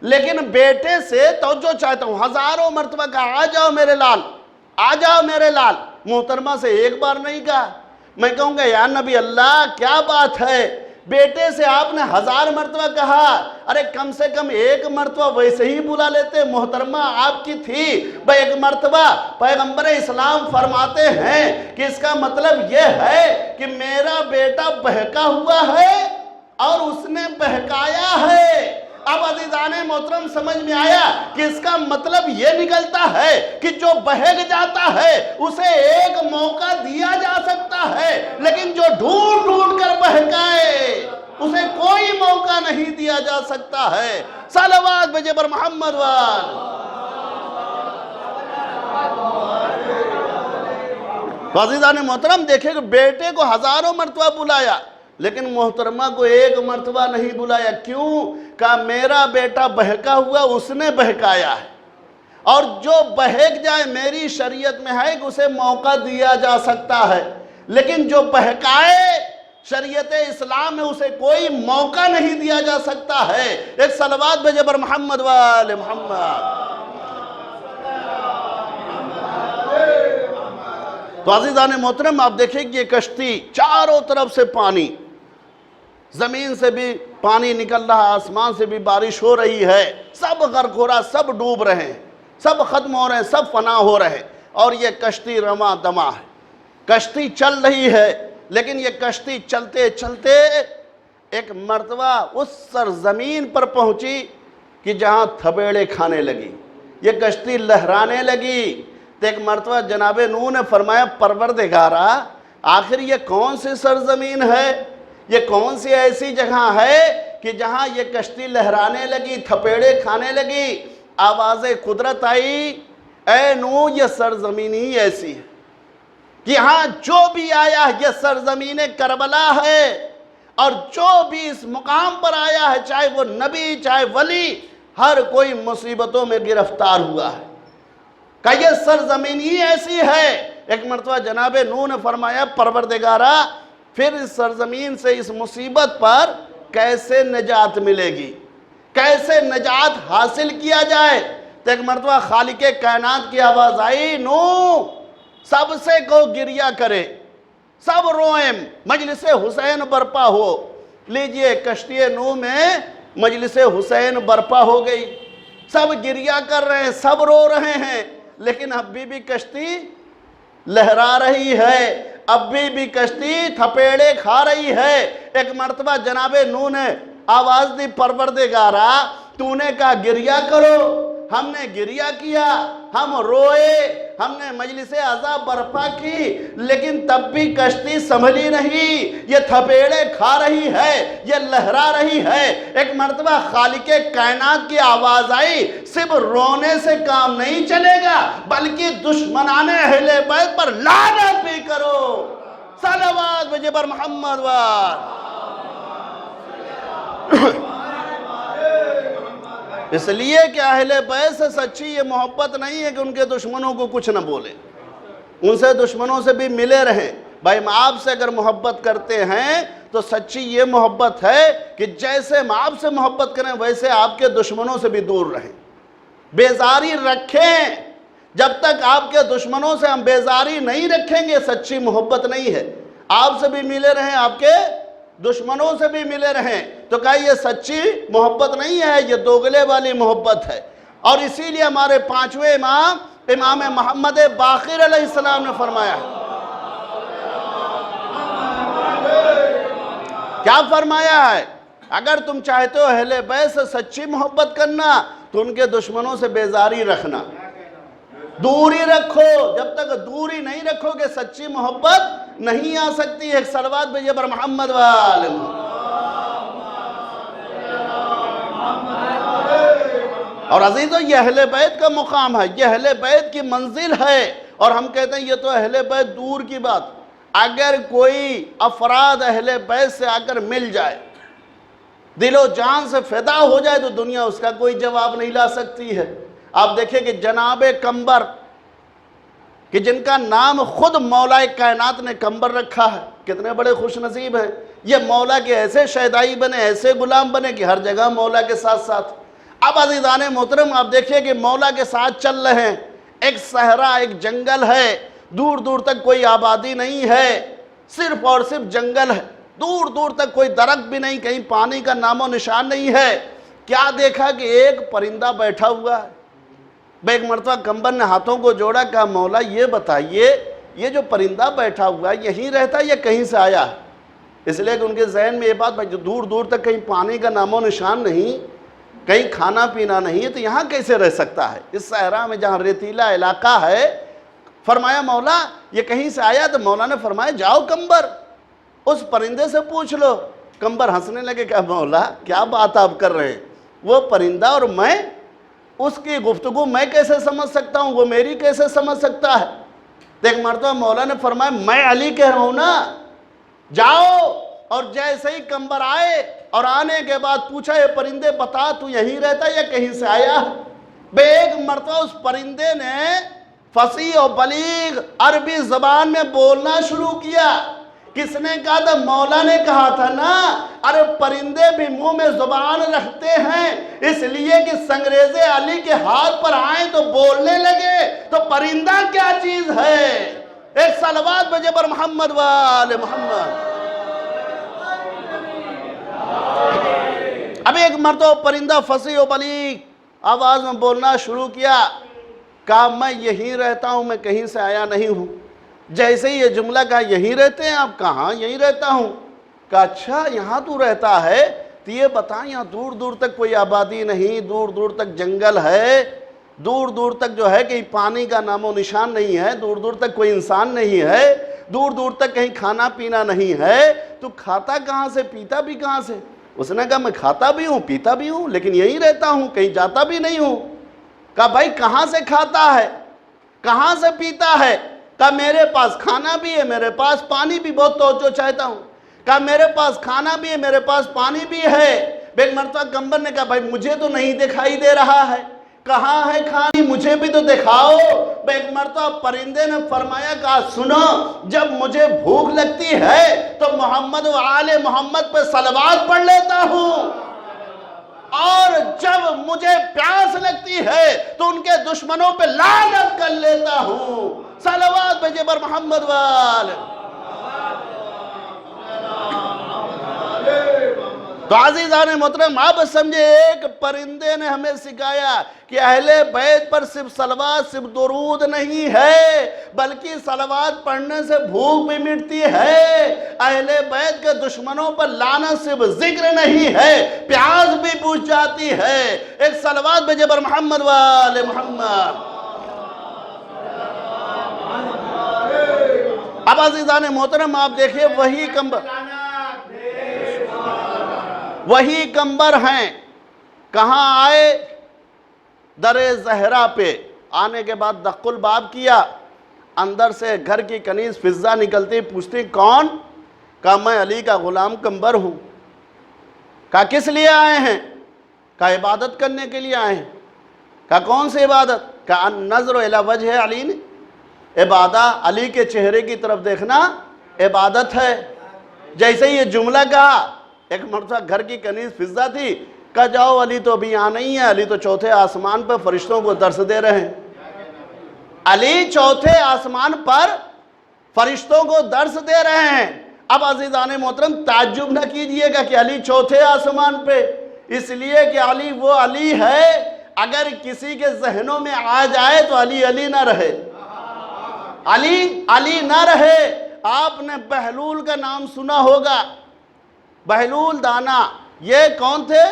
لیکن بیٹے سے توجہ چاہتا ہوں، ہزاروں مرتبہ کہا آ جاؤ میرے لال، آ جاؤ میرے لال، محترمہ سے ایک بار نہیں کہا۔ میں کہوں گا یا نبی اللہ کیا بات ہے، بیٹے سے آپ نے 1000 مرتبہ کہا، ارے کم سے کم ایک مرتبہ ویسے ہی بلا لیتے، محترمہ آپ کی تھی بھائی ایک مرتبہ۔ پیغمبر اسلام فرماتے ہیں کہ اس کا مطلب یہ ہے کہ میرا بیٹا بہکا ہوا ہے اور اس نے بہکایا ہے۔ اب عزیزان محترم سمجھ میں آیا کہ اس کا مطلب یہ نکلتا ہے کہ جو بہک جاتا ہے اسے ایک موقع دیا جا سکتا ہے، لیکن جو ڈھونڈ ڈھونڈ کر بہکائے اسے کوئی موقع نہیں دیا جا سکتا ہے۔ صلوات بھیجے بر محمد وال۔ تو عزیزان محترم دیکھیں کہ بیٹے کو ہزاروں مرتبہ بلایا لیکن محترمہ کو ایک مرتبہ نہیں بلایا، کیوں؟ کہا میرا بیٹا بہکا ہوا اس نے بہکایا ہے، اور جو بہک جائے میری شریعت میں ہے کہ اسے موقع دیا جا سکتا ہے، لیکن جو بہکائے شریعت اسلام میں اسے کوئی موقع نہیں دیا جا سکتا ہے۔ ایک صلوات بھیجے بر محمد وآل محمد۔ تو عزیزان محترم آپ دیکھیں کہ یہ کشتی چاروں طرف سے پانی، زمین سے بھی پانی نکل رہا، آسمان سے بھی بارش ہو رہی ہے، سب غرق ہو رہا، سب ڈوب رہے ہیں، سب ختم ہو رہے ہیں، سب فنا ہو رہے ہیں، اور یہ کشتی رواں دماں ہے، کشتی چل رہی ہے، لیکن یہ کشتی چلتے چلتے ایک مرتبہ اس سرزمین پر پہنچی کہ جہاں تھپیڑے کھانے لگی، یہ کشتی لہرانے لگی۔ تو ایک مرتبہ جناب نوح نے فرمایا پروردگارا آخر یہ کون سی سرزمین ہے، یہ کون سی ایسی جگہ ہے کہ جہاں یہ کشتی لہرانے لگی، تھپیڑے کھانے لگی؟ آواز قدرت آئی، اے نوح یہ سرزمین ہی ایسی ہے کہ یہاں جو بھی آیا یہ سرزمین کربلا ہے، اور جو بھی اس مقام پر آیا ہے چاہے وہ نبی چاہے ولی، ہر کوئی مصیبتوں میں گرفتار ہوا ہے، کہ یہ سرزمین ہی ایسی ہے۔ ایک مرتبہ جناب نوح نے فرمایا پروردگارا پھر اس سرزمین سے اس مصیبت پر کیسے نجات ملے گی، کیسے نجات حاصل کیا جائے؟ تو ایک مرتبہ خالق کائنات کی آواز آئی، نوح سب سے کو گریہ کرے، سب روئیں، مجلس حسین برپا ہو۔ لیجئے کشتی نوح میں مجلس حسین برپا ہو گئی، سب گریہ کر رہے ہیں، سب رو رہے ہیں، لیکن اب بھی کشتی لہرا رہی ہے، اب بھی کشتی تھپیڑے کھا رہی ہے۔ ایک مرتبہ جناب نوح نے آواز دی پروردگارا تو نے کہا گریہ کرو، ہم نے گریہ کیا، ہم روئے، ہم نے مجلس عزا برپا کی، لیکن تب بھی کشتی سنبھلی نہیں، یہ تھپیڑے کھا رہی ہے، یہ لہرا رہی ہے۔ ایک مرتبہ خالق کائنات کی آواز آئی، صرف رونے سے کام نہیں چلے گا بلکہ دشمنان اہل بیت پر لعنت بھی کرو۔ صلوات بھیجے بر محمد وآل۔ اس لیے کہ اہل بیت سے سچی یہ محبت نہیں ہے کہ ان کے دشمنوں کو کچھ نہ بولے، ان سے دشمنوں سے بھی ملے رہیں۔ بھائی ہم آپ سے اگر محبت کرتے ہیں تو سچی یہ محبت ہے کہ جیسے ہم آپ سے محبت کریں ویسے آپ کے دشمنوں سے بھی دور رہیں، بیزاری رکھیں۔ جب تک آپ کے دشمنوں سے ہم بیزاری نہیں رکھیں گے سچی محبت نہیں ہے۔ آپ سے بھی ملے رہیں، آپ کے دشمنوں سے بھی ملے رہیں، تو کہا یہ سچی محبت نہیں ہے، یہ دوگلے والی محبت ہے۔ اور اسی لیے ہمارے پانچویں امام امام محمد باقر علیہ السلام نے فرمایا ہے، کیا فرمایا ہے؟ اگر تم چاہتے ہو اہل بیت سے سچی محبت کرنا تو ان کے دشمنوں سے بیزاری رکھنا، دوری رکھو۔ جب تک دوری نہیں رکھو گے سچی محبت نہیں آ سکتی ہے۔ صلوات بھیجے بر محمد وآل محمد۔ اور عزیزو یہ اہل بیت کا مقام ہے، یہ اہل بیت کی منزل ہے، اور ہم کہتے ہیں یہ تو اہل بیت دور کی بات۔ اگر کوئی افراد اہل بیت سے آ کر مل جائے، دل و جان سے فدا ہو جائے، تو دنیا اس کا کوئی جواب نہیں لا سکتی ہے۔ آپ دیکھیں کہ جناب قمبر کہ جن کا نام خود مولا کائنات نے کمبر رکھا ہے، کتنے بڑے خوش نصیب ہیں یہ مولا کے ایسے شیدائی بنے، ایسے غلام بنے کہ ہر جگہ مولا کے ساتھ ساتھ۔ اب عزیزان محترم آپ دیکھیے کہ مولا کے ساتھ چل رہے ہیں، ایک صحرا، ایک جنگل ہے، دور دور تک کوئی آبادی نہیں ہے، صرف اور صرف جنگل ہے، دور دور تک کوئی درخت بھی نہیں، کہیں پانی کا نام و نشان نہیں ہے۔ کیا دیکھا کہ ایک پرندہ بیٹھا ہوا ہے۔ ایک مرتبہ کمبر نے ہاتھوں کو جوڑا، کہا مولا یہ بتائیے یہ جو پرندہ بیٹھا ہوا ہے یہیں رہتا ہے یا کہیں سے آیا ہے؟ اس لیے کہ ان کے ذہن میں یہ بات جو دور دور تک کہیں پانی کا نام و نشان نہیں، کہیں کھانا پینا نہیں ہے، تو یہاں کیسے رہ سکتا ہے اس صحرا میں جہاں ریتیلا علاقہ ہے؟ فرمایا مولا یہ کہیں سے آیا؟ تو مولا نے فرمایا جاؤ کمبر اس پرندے سے پوچھ لو۔ کمبر ہنسنے لگے، کہا مولا کیا بات آپ کر رہے ہیں، وہ پرندہ اور میں، اس کی گفتگو میں کیسے سمجھ سکتا ہوں، وہ میری کیسے سمجھ سکتا ہے؟ تو ایک مرتبہ مولا نے فرمایا میں علی کہہ رہا ہوں نا، جاؤ۔ اور جیسے ہی کمبر آئے اور آنے کے بعد پوچھا یہ پرندے بتا تو یہیں رہتا یا کہیں سے آیا؟ ایک مرتبہ اس پرندے نے فصیح و بلیغ عربی زبان میں بولنا شروع کیا۔ کس نے کہا تھا؟ مولا نے کہا تھا نا، ارے پرندے بھی منہ میں زبان رکھتے ہیں، اس لیے کہ سنگریزے علی کے ہاتھ پر آئیں تو بولنے لگے، تو پرندہ کیا چیز ہے؟ ایک صلوات بجے بر محمد و آل محمد۔ اب ایک مرتبہ پرندہ فصیح و بلیغ آواز میں بولنا شروع کیا، کہا میں یہیں رہتا ہوں، میں کہیں سے آیا نہیں ہوں۔ جیسے ہی یہ جملہ کہا یہیں رہتے ہیں آپ؟ کہاں یہیں رہتا ہوں۔ کہا اچھا یہاں تو رہتا ہے، تو یہ بتائیں یہاں دور دور تک کوئی آبادی نہیں، دور دور تک جنگل ہے، دور دور تک جو ہے کہیں پانی کا نام و نشان نہیں ہے، دور دور تک کوئی انسان نہیں ہے، دور دور تک کہیں کھانا پینا نہیں ہے، تو کھاتا کہاں سے، پیتا بھی کہاں سے؟ اس نے کہا میں کھاتا بھی ہوں پیتا بھی ہوں لیکن یہیں رہتا ہوں، کہیں جاتا بھی نہیں ہوں۔ کہا بھائی کہاں سے کھاتا ہے، کہاں سے پیتا ہے؟ کہا میرے پاس کھانا بھی ہے، میرے پاس پانی بھی، بہت توجہ چاہتا ہوں۔ کہا میرے پاس کھانا بھی ہے، میرے پاس پانی بھی ہے۔ ایک مرتبہ کمبر نے کہا بھائی مجھے تو نہیں دکھائی دے رہا ہے، کہاں ہے کھانی، مجھے بھی تو دکھاؤ۔ ایک مرتبہ پرندے نے فرمایا، کہا سنو جب مجھے بھوک لگتی ہے تو محمد و آل محمد پہ صلوات پڑھ لیتا ہوں، اور جب مجھے پیاس لگتی ہے تو ان کے دشمنوں پہ لعنت کر لیتا ہوں۔ صلوات بھیجے بر محمد و آل۔ تو عزیزان محترم آپ سمجھے ایک پرندے نے ہمیں سکھایا کہ اہل بیت پر صرف صلوات صرف درود نہیں ہے بلکہ صلوات پڑھنے سے بھوک بھی مٹتی ہے، اہل بیت کے دشمنوں پر لعنت صرف ذکر نہیں ہے پیاس بھی بجھ جاتی ہے۔ ایک صلوات بھیجے بر محمد و آل محمد۔ اب عزیزان محترم آپ دیکھیں وہی کمبر ہیں، کہاں آئے؟ در زہرا پہ آنے کے بعد دق الباب کیا، اندر سے گھر کی کنیز فضہ نکلتی، پوچھتی کون؟ کہا میں علی کا غلام کمبر ہوں۔ کہا کس لیے آئے ہیں؟ کہا عبادت کرنے کے لیے آئے ہیں۔ کہا کون سی عبادت؟ کہا النظر الی وجہ علی، عبادت علی کے چہرے کی طرف دیکھنا عبادت ہے۔ جیسے یہ جملہ کہا ایک مرتبہ گھر کی کنیز فضہ تھی، کہا جاؤ علی تو ابھی یہاں نہیں ہے، علی تو چوتھے آسمان پر فرشتوں کو درس دے رہے ہیں۔ علی چوتھے آسمان پر فرشتوں کو درس دے رہے ہیں۔ اب عزیزان محترم تعجب نہ کیجئے گا کہ علی چوتھے آسمان پہ، اس لیے کہ علی وہ علی ہے اگر کسی کے ذہنوں میں آ جائے تو علی علی نہ رہے، علی علی نہ رہے۔ آپ نے بہلول کا نام سنا ہوگا، بہلول دانا، یہ کون تھے؟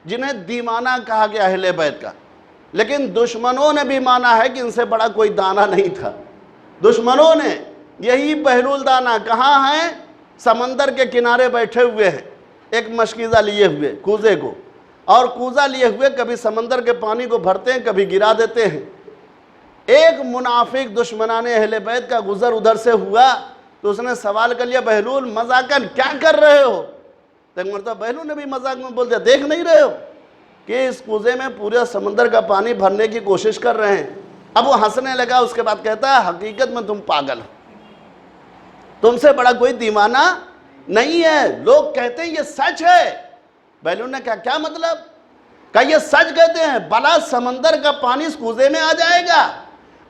جنہیں دیوانہ کہا گیا اہل بیت کا، لیکن دشمنوں نے بھی مانا ہے کہ ان سے بڑا کوئی دانا نہیں تھا۔ دشمنوں نے یہی بہلول دانا کہاں ہیں؟ سمندر کے کنارے بیٹھے ہوئے ہیں، ایک مشکیزہ لیے ہوئے کوزے کو، اور کوزہ لیے ہوئے کبھی سمندر کے پانی کو بھرتے ہیں کبھی گرا دیتے ہیں۔ ایک منافق دشمنان اہل بیت کا گزر ادھر سے ہوا تو اس نے سوال کر لیا بہلول مذاقاً کیا کر رہے ہو؟ تو ایک مرتبہ بہلول نے بھی مذاق میں بول دیا دیکھ نہیں رہے ہو کہ اس کوزے میں پورا سمندر کا پانی بھرنے کی کوشش کر رہے ہیں، اب وہ ہنسنے لگا، اس کے بعد کہتا ہے حقیقت میں تم پاگل ہو، تم سے بڑا کوئی دیوانہ نہیں ہے، لوگ کہتے ہیں یہ سچ ہے۔ بہلول نے کہا کیا مطلب؟ کہا یہ سچ کہتے ہیں، بلا سمندر کا پانی اس کوزے میں آ جائے گا۔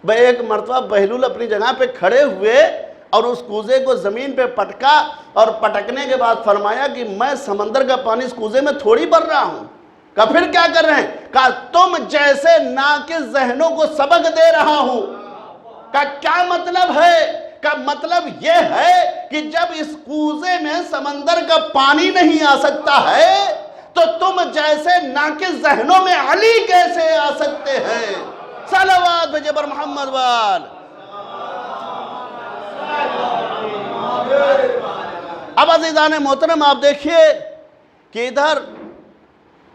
ایک مرتبہ بہلول اپنی جگہ پہ کھڑے ہوئے اور اس کوزے کو زمین پہ پٹکا، اور پٹکنے کے بعد فرمایا کہ میں سمندر کا پانی اس کوزے میں تھوڑی بھر رہا ہوں۔ کہا پھر کیا کر رہے ہیں؟ کہا تم جیسے ناقص ذہنوں کو سبق دے رہا ہوں۔ کہا کیا مطلب ہے؟ کہا مطلب یہ ہے کہ جب اس کوزے میں سمندر کا پانی نہیں آ سکتا ہے تو تم جیسے ناقص ذہنوں میں علی کیسے آ سکتے ہیں؟ صلوات بھیجے بر محمد وال۔ اب عزیزان محترم آپ دیکھیے کہ ادھر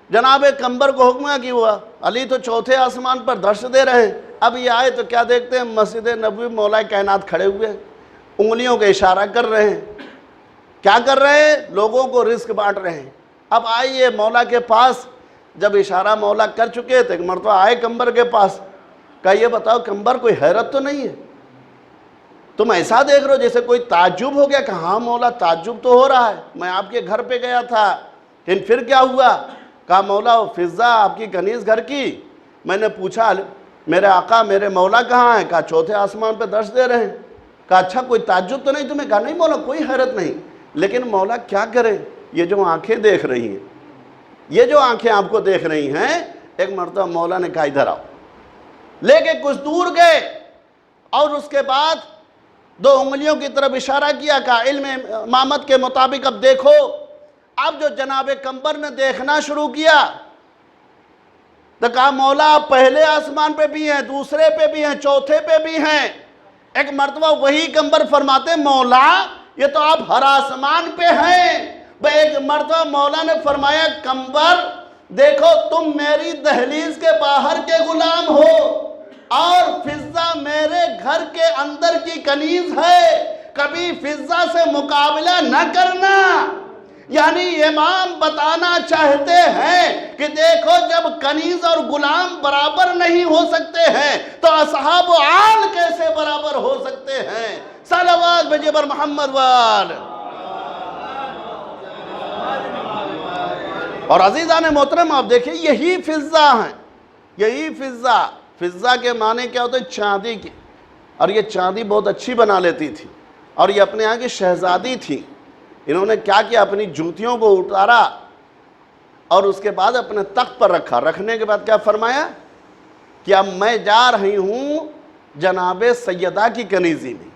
جناب قمبر کو حکم ہے کہ ہوا علی تو چوتھے آسمان پر درس دے رہے ہیں۔ اب یہ آئے تو کیا دیکھتے ہیں؟ مسجد نبوی مولا کائنات کھڑے ہوئے ہیں، انگلیوں کے اشارہ کر رہے ہیں۔ کیا کر رہے ہیں؟ لوگوں کو رزق بانٹ رہے ہیں۔ اب آئیے مولا کے پاس، جب اشارہ مولا کر چکے تھے، ایک مرتبہ آئے قمبر کے پاس، کہا یہ بتاؤ قمبر کوئی حیرت تو نہیں ہے؟ تم ایسا دیکھ رہے ہو جیسے کوئی تعجب ہو گیا۔ کہا ہاں مولا تعجب تو ہو رہا ہے، میں آپ کے گھر پہ گیا تھا، لیکن پھر کیا ہوا؟ کہا مولا وہ فضہ آپ کی کنیز گھر کی، میں نے پوچھا میرے آقا میرے مولا کہاں ہیں؟ کہا چوتھے آسمان پہ درس دے رہے ہیں۔ کہا اچھا کوئی تعجب تو نہیں تمہیں؟ کہا نہیں مولا کوئی حیرت نہیں، لیکن مولا کیا کریں، یہ جو آنکھیں دیکھ رہی ہیں، یہ جو آنکھیں آپ کو دیکھ رہی ہیں، ایک مرتبہ مولا نے کہا ادھر آؤ، لے کے کچھ دور گئے اور اس کے بعد دو انگلیوں کی طرف اشارہ کیا، کہا علم امامت کے مطابق اب دیکھو۔ اب جو جناب قمبر نے دیکھنا شروع کیا تو کہا مولا آپ پہلے آسمان پہ بھی ہیں، دوسرے پہ بھی ہیں، چوتھے پہ بھی ہیں۔ ایک مرتبہ وہی قمبر فرماتے مولا یہ تو آپ ہر آسمان پہ ہیں۔ ایک مرتبہ مولا نے فرمایا قمبر دیکھو تم میری دہلیز کے باہر کے غلام ہو اور فضہ میرے گھر کے اندر کی کنیز ہے، کبھی فضہ سے مقابلہ نہ کرنا۔ یعنی امام بتانا چاہتے ہیں کہ دیکھو جب کنیز اور غلام برابر نہیں ہو سکتے ہیں تو اصحاب و آل کیسے برابر ہو سکتے ہیں؟ صلوات بھیجے بر محمد وال۔ اور عزیزان محترم آپ دیکھیں یہی فضہ ہیں، یہی فضہ کے معنی کیا ہوتے ہیں؟ چاندی کی، اور یہ چاندی بہت اچھی بنا لیتی تھی، اور یہ اپنے یہاں کی شہزادی تھی۔ انہوں نے کیا کیا؟ اپنی جوتیوں کو اتارا اور اس کے بعد اپنے تخت پر رکھا، رکھنے کے بعد کیا فرمایا کہ اب میں جا رہی ہوں جناب سیدہ کی کنیزی میں،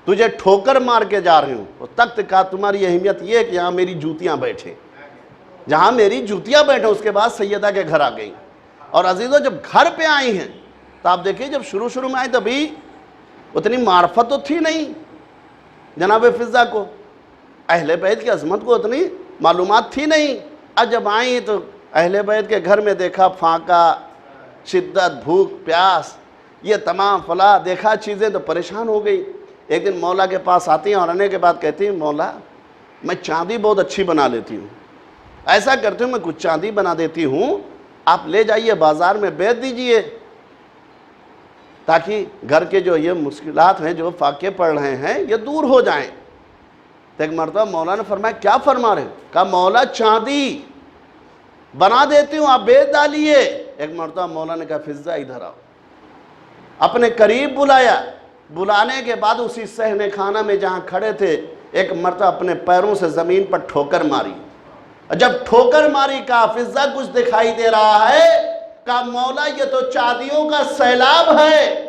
تجھے ٹھوکر مار کے جا رہی ہوں۔ وہ تخت کا تمہاری اہمیت یہ ہے کہ یہاں میری جوتیاں بیٹھیں، جہاں میری جوتیاں بیٹھیں۔ اس کے بعد سیدہ کے گھر آ گئی، اور عزیزوں جب گھر پہ آئی ہیں تو آپ دیکھیں جب شروع میں آئی تبھی اتنی معرفت تو تھی نہیں جناب فضہ کو، اہل بیت کی عظمت کو اتنی معلومات تھی نہیں۔ اب جب آئیں تو اہل بیت کے گھر میں دیکھا فاقہ، شدت، بھوک، پیاس، یہ تمام فلاں دیکھا چیزیں تو پریشان ہو گئی۔ ایک دن مولا کے پاس آتی ہیں اور آنے کے بعد کہتی ہیں مولا میں چاندی بہت اچھی بنا لیتی ہوں، ایسا کرتی ہوں میں کچھ چاندی بنا دیتی ہوں، آپ لے جائیے بازار میں بیچ دیجئے تاکہ گھر کے جو یہ مشکلات ہیں جو فاقے پڑ رہے ہیں یہ دور ہو جائیں۔ تو ایک مرتبہ مولا نے فرمایا کیا فرما رہے ہیں؟ کہا مولا چاندی بنا دیتی ہوں آپ بیچ ڈالیے۔ ایک مرتبہ مولا نے کہا فضہ ادھر آؤ، اپنے قریب بلایا، بلانے کے بعد اسی صحن خانہ میں جہاں کھڑے تھے ایک مرتبہ اپنے پیروں سے زمین پر ٹھوکر ماری۔ جب ٹھوکر ماری کہا فضہ کچھ دکھائی دے رہا ہے؟ کہا مولا یہ تو چاندیوں کا سیلاب ہے،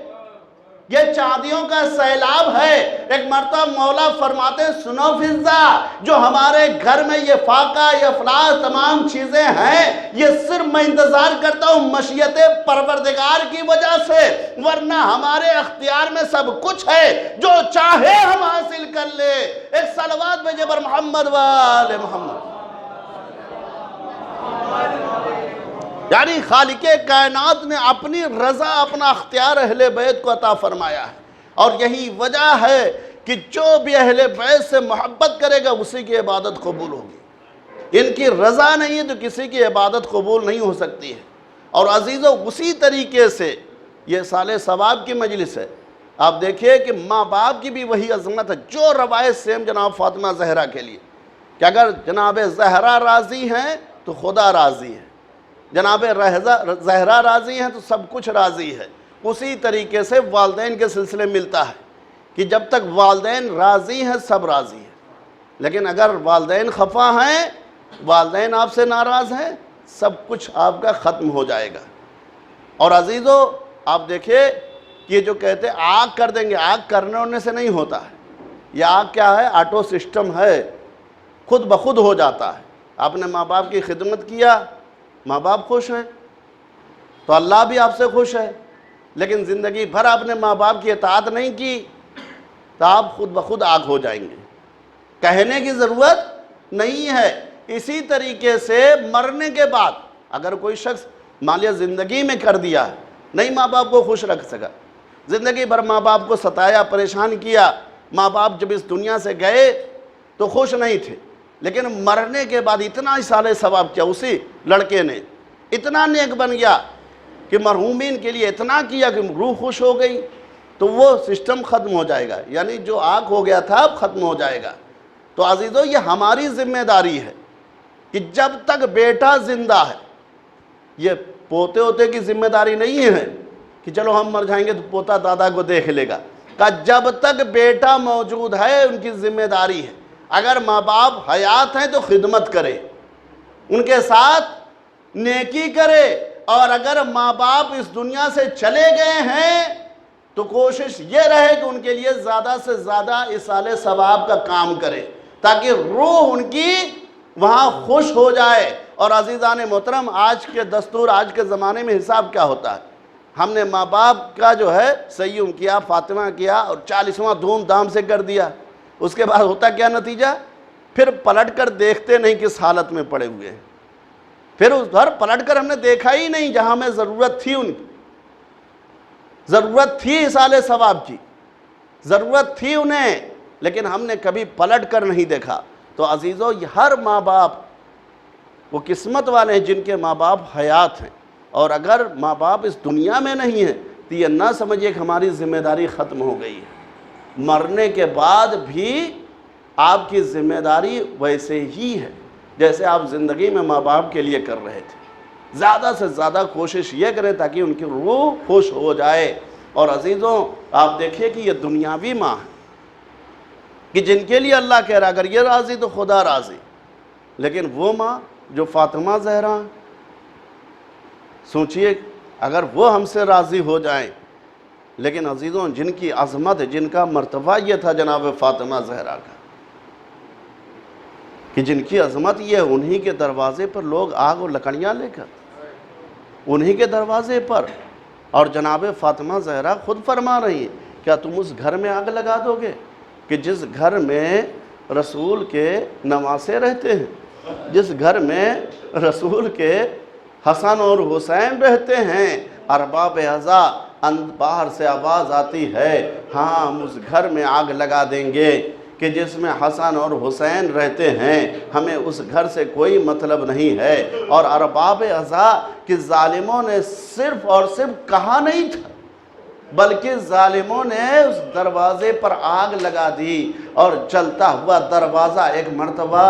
یہ چاندیوں کا سیلاب ہے۔ ایک مرتبہ مولا فرماتے سنو فضہ جو ہمارے گھر میں یہ فاقہ یہ افلاس تمام چیزیں ہیں یہ صرف میں انتظار کرتا ہوں مشیت پروردگار کی وجہ سے، ورنہ ہمارے اختیار میں سب کچھ ہے، جو چاہے ہم حاصل کر لے۔ ایک صلوات بھیجے بر محمد وآل محمد۔ یعنی خالق کائنات نے اپنی رضا اپنا اختیار اہل بیت کو عطا فرمایا ہے، اور یہی وجہ ہے کہ جو بھی اہل بیت سے محبت کرے گا اسی کی عبادت قبول ہوگی۔ ان کی رضا نہیں ہے تو کسی کی عبادت قبول نہیں ہو سکتی ہے۔ اور عزیزو اسی طریقے سے یہ سال ثواب کی مجلس ہے۔ آپ دیکھیے کہ ماں باپ کی بھی وہی عظمت ہے جو روایت سیم جناب فاطمہ زہرا کے لیے، کہ اگر جناب زہرا راضی ہیں تو خدا راضی ہے، جناب زہرا راضی ہیں تو سب کچھ راضی ہے۔ اسی طریقے سے والدین کے سلسلے ملتا ہے کہ جب تک والدین راضی ہیں سب راضی ہیں، لیکن اگر والدین خفا ہیں، والدین آپ سے ناراض ہیں، سب کچھ آپ کا ختم ہو جائے گا۔ اور عزیزو آپ دیکھیں کہ یہ جو کہتے ہیں آگ کر دیں گے، آگ کرنے ہونے سے نہیں ہوتا ہے، یہ آگ کیا ہے؟ آٹو سسٹم ہے، خود بخود ہو جاتا ہے۔ آپ نے ماں باپ کی خدمت کیا، ماں باپ خوش ہیں تو اللہ بھی آپ سے خوش ہے، لیکن زندگی بھر آپ نے ماں باپ کی اطاعت نہیں کی تو آپ خود بخود آگ ہو جائیں گے، کہنے کی ضرورت نہیں ہے۔ اسی طریقے سے مرنے کے بعد اگر کوئی شخص مان لیا زندگی میں کر دیا ہے، نہیں ماں باپ کو خوش رکھ سکا، زندگی بھر ماں باپ کو ستایا، پریشان کیا، ماں باپ جب اس دنیا سے گئے تو خوش نہیں تھے، لیکن مرنے کے بعد اتنا اصالہ ثواب کیا اسی لڑکے نے، اتنا نیک بن گیا کہ مرحومین کے لیے اتنا کیا کہ روح خوش ہو گئی، تو وہ سسٹم ختم ہو جائے گا، یعنی جو آگ ہو گیا تھا اب ختم ہو جائے گا۔ تو عزیزو یہ ہماری ذمہ داری ہے کہ جب تک بیٹا زندہ ہے، یہ پوتے ہوتے کی ذمہ داری نہیں ہے کہ چلو ہم مر جائیں گے تو پوتا دادا کو دیکھ لے گا، کہ جب تک بیٹا موجود ہے ان کی ذمہ داری ہے، اگر ماں باپ حیات ہیں تو خدمت کرے، ان کے ساتھ نیکی کرے، اور اگر ماں باپ اس دنیا سے چلے گئے ہیں تو کوشش یہ رہے کہ ان کے لیے زیادہ سے زیادہ ایصال ثواب کا کام کرے تاکہ روح ان کی وہاں خوش ہو جائے۔ اور عزیزان محترم آج کے دستور، آج کے زمانے میں حساب کیا ہوتا ہے؟ ہم نے ماں باپ کا جو ہے سیوم کیا، فاطمہ کیا اور 40واں دھوم دھام سے کر دیا، اس کے بعد ہوتا کیا نتیجہ؟ پھر پلٹ کر دیکھتے نہیں کس حالت میں پڑے ہوئے ہیں، پھر اس گھر پلٹ کر ہم نے دیکھا ہی نہیں جہاں ہمیں ضرورت تھی، ان کی ضرورت تھی ایصال ثواب کی، ضرورت تھی انہیں، لیکن ہم نے کبھی پلٹ کر نہیں دیکھا۔ تو عزیزو یہ ہر ماں باپ وہ قسمت والے ہیں جن کے ماں باپ حیات ہیں، اور اگر ماں باپ اس دنیا میں نہیں ہیں تو یہ نہ سمجھیے کہ ہماری ذمہ داری ختم ہو گئی ہے، مرنے کے بعد بھی آپ کی ذمہ داری ویسے ہی ہے جیسے آپ زندگی میں ماں باپ کے لیے کر رہے تھے۔ زیادہ سے زیادہ کوشش یہ کریں تاکہ ان کی روح خوش ہو جائے۔ اور عزیزوں آپ دیکھیں کہ یہ دنیاوی ماں ہے کہ جن کے لیے اللہ کہہ رہا اگر یہ راضی تو خدا راضی، لیکن وہ ماں جو فاطمہ زہرا، سوچئے اگر وہ ہم سے راضی ہو جائیں، لیکن عزیزوں جن کی عظمت، جن کا مرتبہ یہ تھا جناب فاطمہ زہرا کا کہ جن کی عظمت یہ، انہی کے دروازے پر لوگ آگ اور لکڑیاں لے کر، انہی کے دروازے پر، اور جناب فاطمہ زہرا خود فرما رہی ہیں کیا تم اس گھر میں آگ لگا دو گے کہ جس گھر میں رسول کے نواسے رہتے ہیں، جس گھر میں رسول کے حسن اور حسین رہتے ہیں، ارباب اعضا باہر سے آواز آتی ہے ہاں ہم اس گھر میں آگ لگا دیں گے کہ جس میں حسن اور حسین رہتے ہیں، ہمیں اس گھر سے کوئی مطلب نہیں ہے۔ اور ارباب اعضا کہ ظالموں نے صرف اور صرف کہا نہیں تھا بلکہ ظالموں نے اس دروازے پر آگ لگا دی، اور جلتا ہوا دروازہ ایک مرتبہ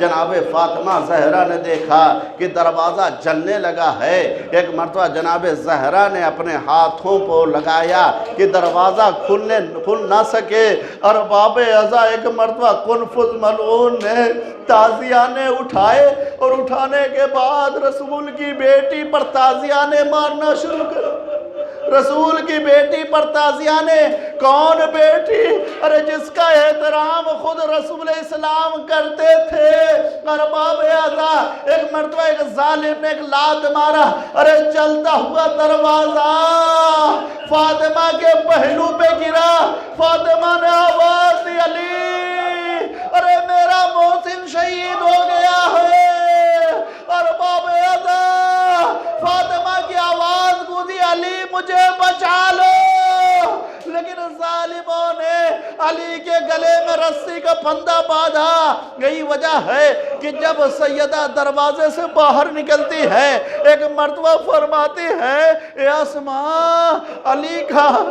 جناب فاطمہ زہرا نے دیکھا کہ دروازہ جلنے لگا ہے، ایک مرتبہ جناب زہرا نے اپنے ہاتھوں کو لگایا کہ دروازہ کھل نہ سکے، اور باب اعضا ایک مرتبہ کنفذ ملعون نے تازیانے اٹھائے، اور اٹھانے کے بعد رسول کی بیٹی پر تازیانے مارنا شروع کر۔ رسول کی بیٹی پر تازیانے، کون بیٹی؟ ارے جس کا احترام خود رسول اسلام کرتے تھے۔ ارباب اعضا ایک مرتبہ ایک ظالم نے ایک لات مارا، ارے چلتا ہوا دروازہ فاطمہ کے پہلو پہ گرا، فاطمہ نے آواز دی علی، ارے میرا محسن شہید ہو گیا ہے۔ ارباب اعضا فاطمہ کی آواز گونجی علی مجھے بچا لو، لیکن ظالموں نے علی کے گلے میں رسی کا پھندا باندھا۔ یہی وجہ ہے کہ جب سیدہ دروازے سے باہر نکلتی ہے ایک مرتبہ فرماتی ہے اے اسماء علی کہاں،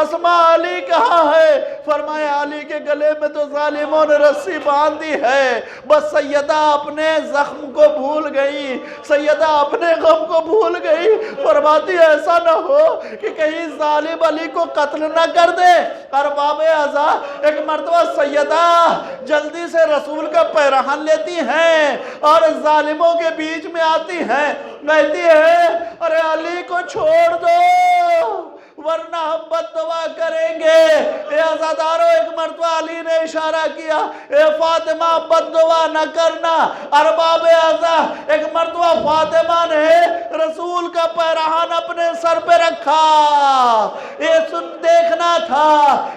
اسماء علی کہاں ہے؟ فرمایا علی کے گلے میں تو ظالموں نے رسی باندھ دی ہے۔ بس سیدہ اپنے زخم کو بھول گئی، سیدہ اپنے غم کو بھول گئی۔ فرماتی ایسا نہ ہو کہ کہیں ظالم علی کو قتل نہ کر دے۔ ارباب اعضاء ایک مرتبہ سیدہ جلدی سے رسول کا پیرہن لیتی ہیں اور ظالموں کے بیچ میں آتی ہیں، کہتی ہے ارے علی کو چھوڑ دو ورنہ ہم بد دعا کریں گے۔ اے عزادارو ایک مرتبہ علی نے اشارہ کیا اے فاطمہ بد دعا نہ کرنا۔ ارباب اعضاء ایک مرتبہ فاطمہ نے رسول کا پیرہن اپنے سر پہ رکھا۔ یہ دیکھنا تھا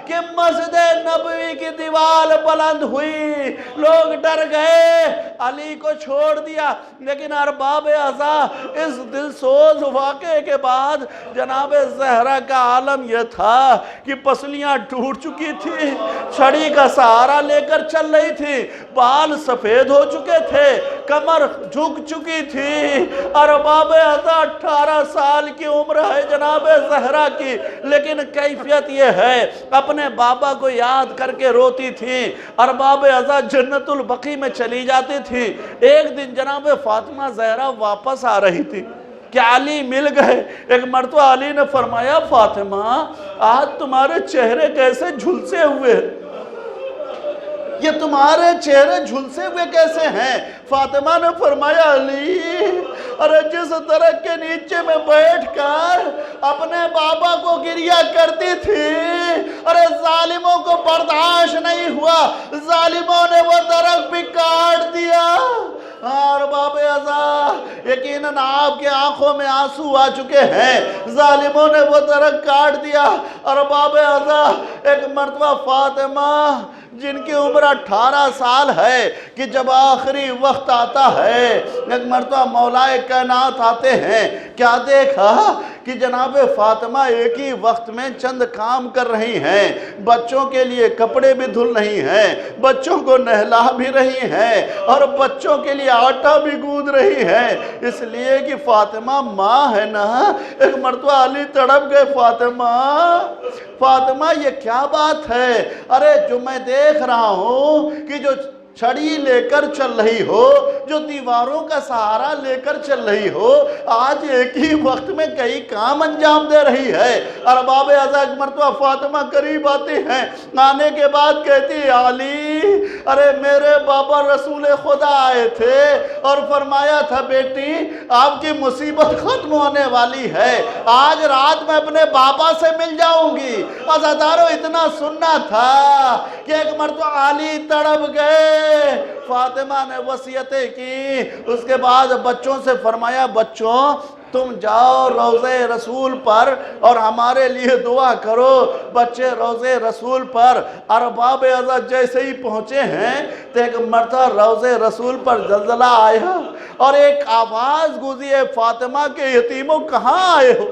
کہ مسجد نبوی کی دیوار بلند ہوئی، لوگ ڈر گئے، علی کو چھوڑ دیا۔ لیکن ارباب اعضاء اس دل سوز واقعے کے بعد جناب زہرا کا عالم یہ تھا کہ پسلیاں ٹوٹ چکی تھی، چھڑی کا سہارا لے کر چل رہی تھی، بال سفید ہو چکے تھے، کمر جھک چکی تھی۔ ارباب اعضاء 18 سال کی عمر ہے جناب زہرا کی، لیکن کیفیت یہ ہے اپنے بابا کو یاد کر کے روتی تھی۔ ارباب اعضاء جنت البقیع میں چلی جاتی تھی۔ ایک دن جناب فاطمہ زہرا واپس آ رہی تھی کہ علی مل گئے۔ ایک مرتبہ علی نے فرمایا فاطمہ آج تمہارے چہرے کیسے جھلسے ہوئے، یہ تمہارے چہرے جھلسے ہوئے کیسے ہیں؟ فاطمہ نے فرمایا علی ارے جس درخت کے نیچے میں بیٹھ کر اپنے بابا کو گریہ کرتی تھی، ارے ظالموں کو برداشت نہیں ہوا، ظالموں نے وہ درخت بھی کاٹ دیا۔ ارباب اعضاء یقیناً آپ کے آنکھوں میں آنسو آ چکے ہیں، ظالموں نے وہ درخت کاٹ دیا۔ ارباب اعضاء ایک مرتبہ فاطمہ جن کی عمر 18 سال ہے کہ جب آخری وقت آتا ہے ایک مرتبہ مولا کائنات آتے ہیں، کیا دیکھا کہ جناب فاطمہ ایک ہی وقت میں چند کام کر رہی ہیں، بچوں کے لیے کپڑے بھی دھل رہی ہیں، بچوں کو نہلا بھی رہی ہیں اور بچوں کے لیے آٹا بھی گوندھ رہی ہیں، اس لیے کہ فاطمہ ماں ہے نا۔ ایک مرتبہ علی تڑپ گئے فاطمہ یہ کیا بات ہے؟ ارے جو میں دیکھ رہا ہوں کہ جو چھڑی لے کر چل رہی ہو، جو دیواروں کا سہارا لے کر چل رہی ہو، آج ایک ہی وقت میں کئی کام انجام دے رہی ہے۔ ارباب اعضاء ایک مرتبہ فاطمہ قریب آتی ہیں، آنے کے بعد کہتی علی ارے میرے بابا رسول خدا آئے تھے اور فرمایا تھا بیٹی آپ کی مصیبت ختم ہونے والی ہے، آج رات میں اپنے بابا سے مل جاؤں گی۔ عزادارو اتنا سننا تھا کہ ایک مرتبہ علی تڑپ گئے۔ فاطمہ نے وصیتیں کی، اس کے بعد بچوں سے فرمایا بچوں تم جاؤ روضے رسول پر اور ہمارے لیے دعا کرو۔ بچے روضے رسول پر ارباب اعضاء جیسے ہی پہنچے ہیں تو ایک مرتبہ روضے رسول پر زلزلہ آیا اور ایک آواز گوزی اے فاطمہ کے یتیموں کہاں آئے ہو،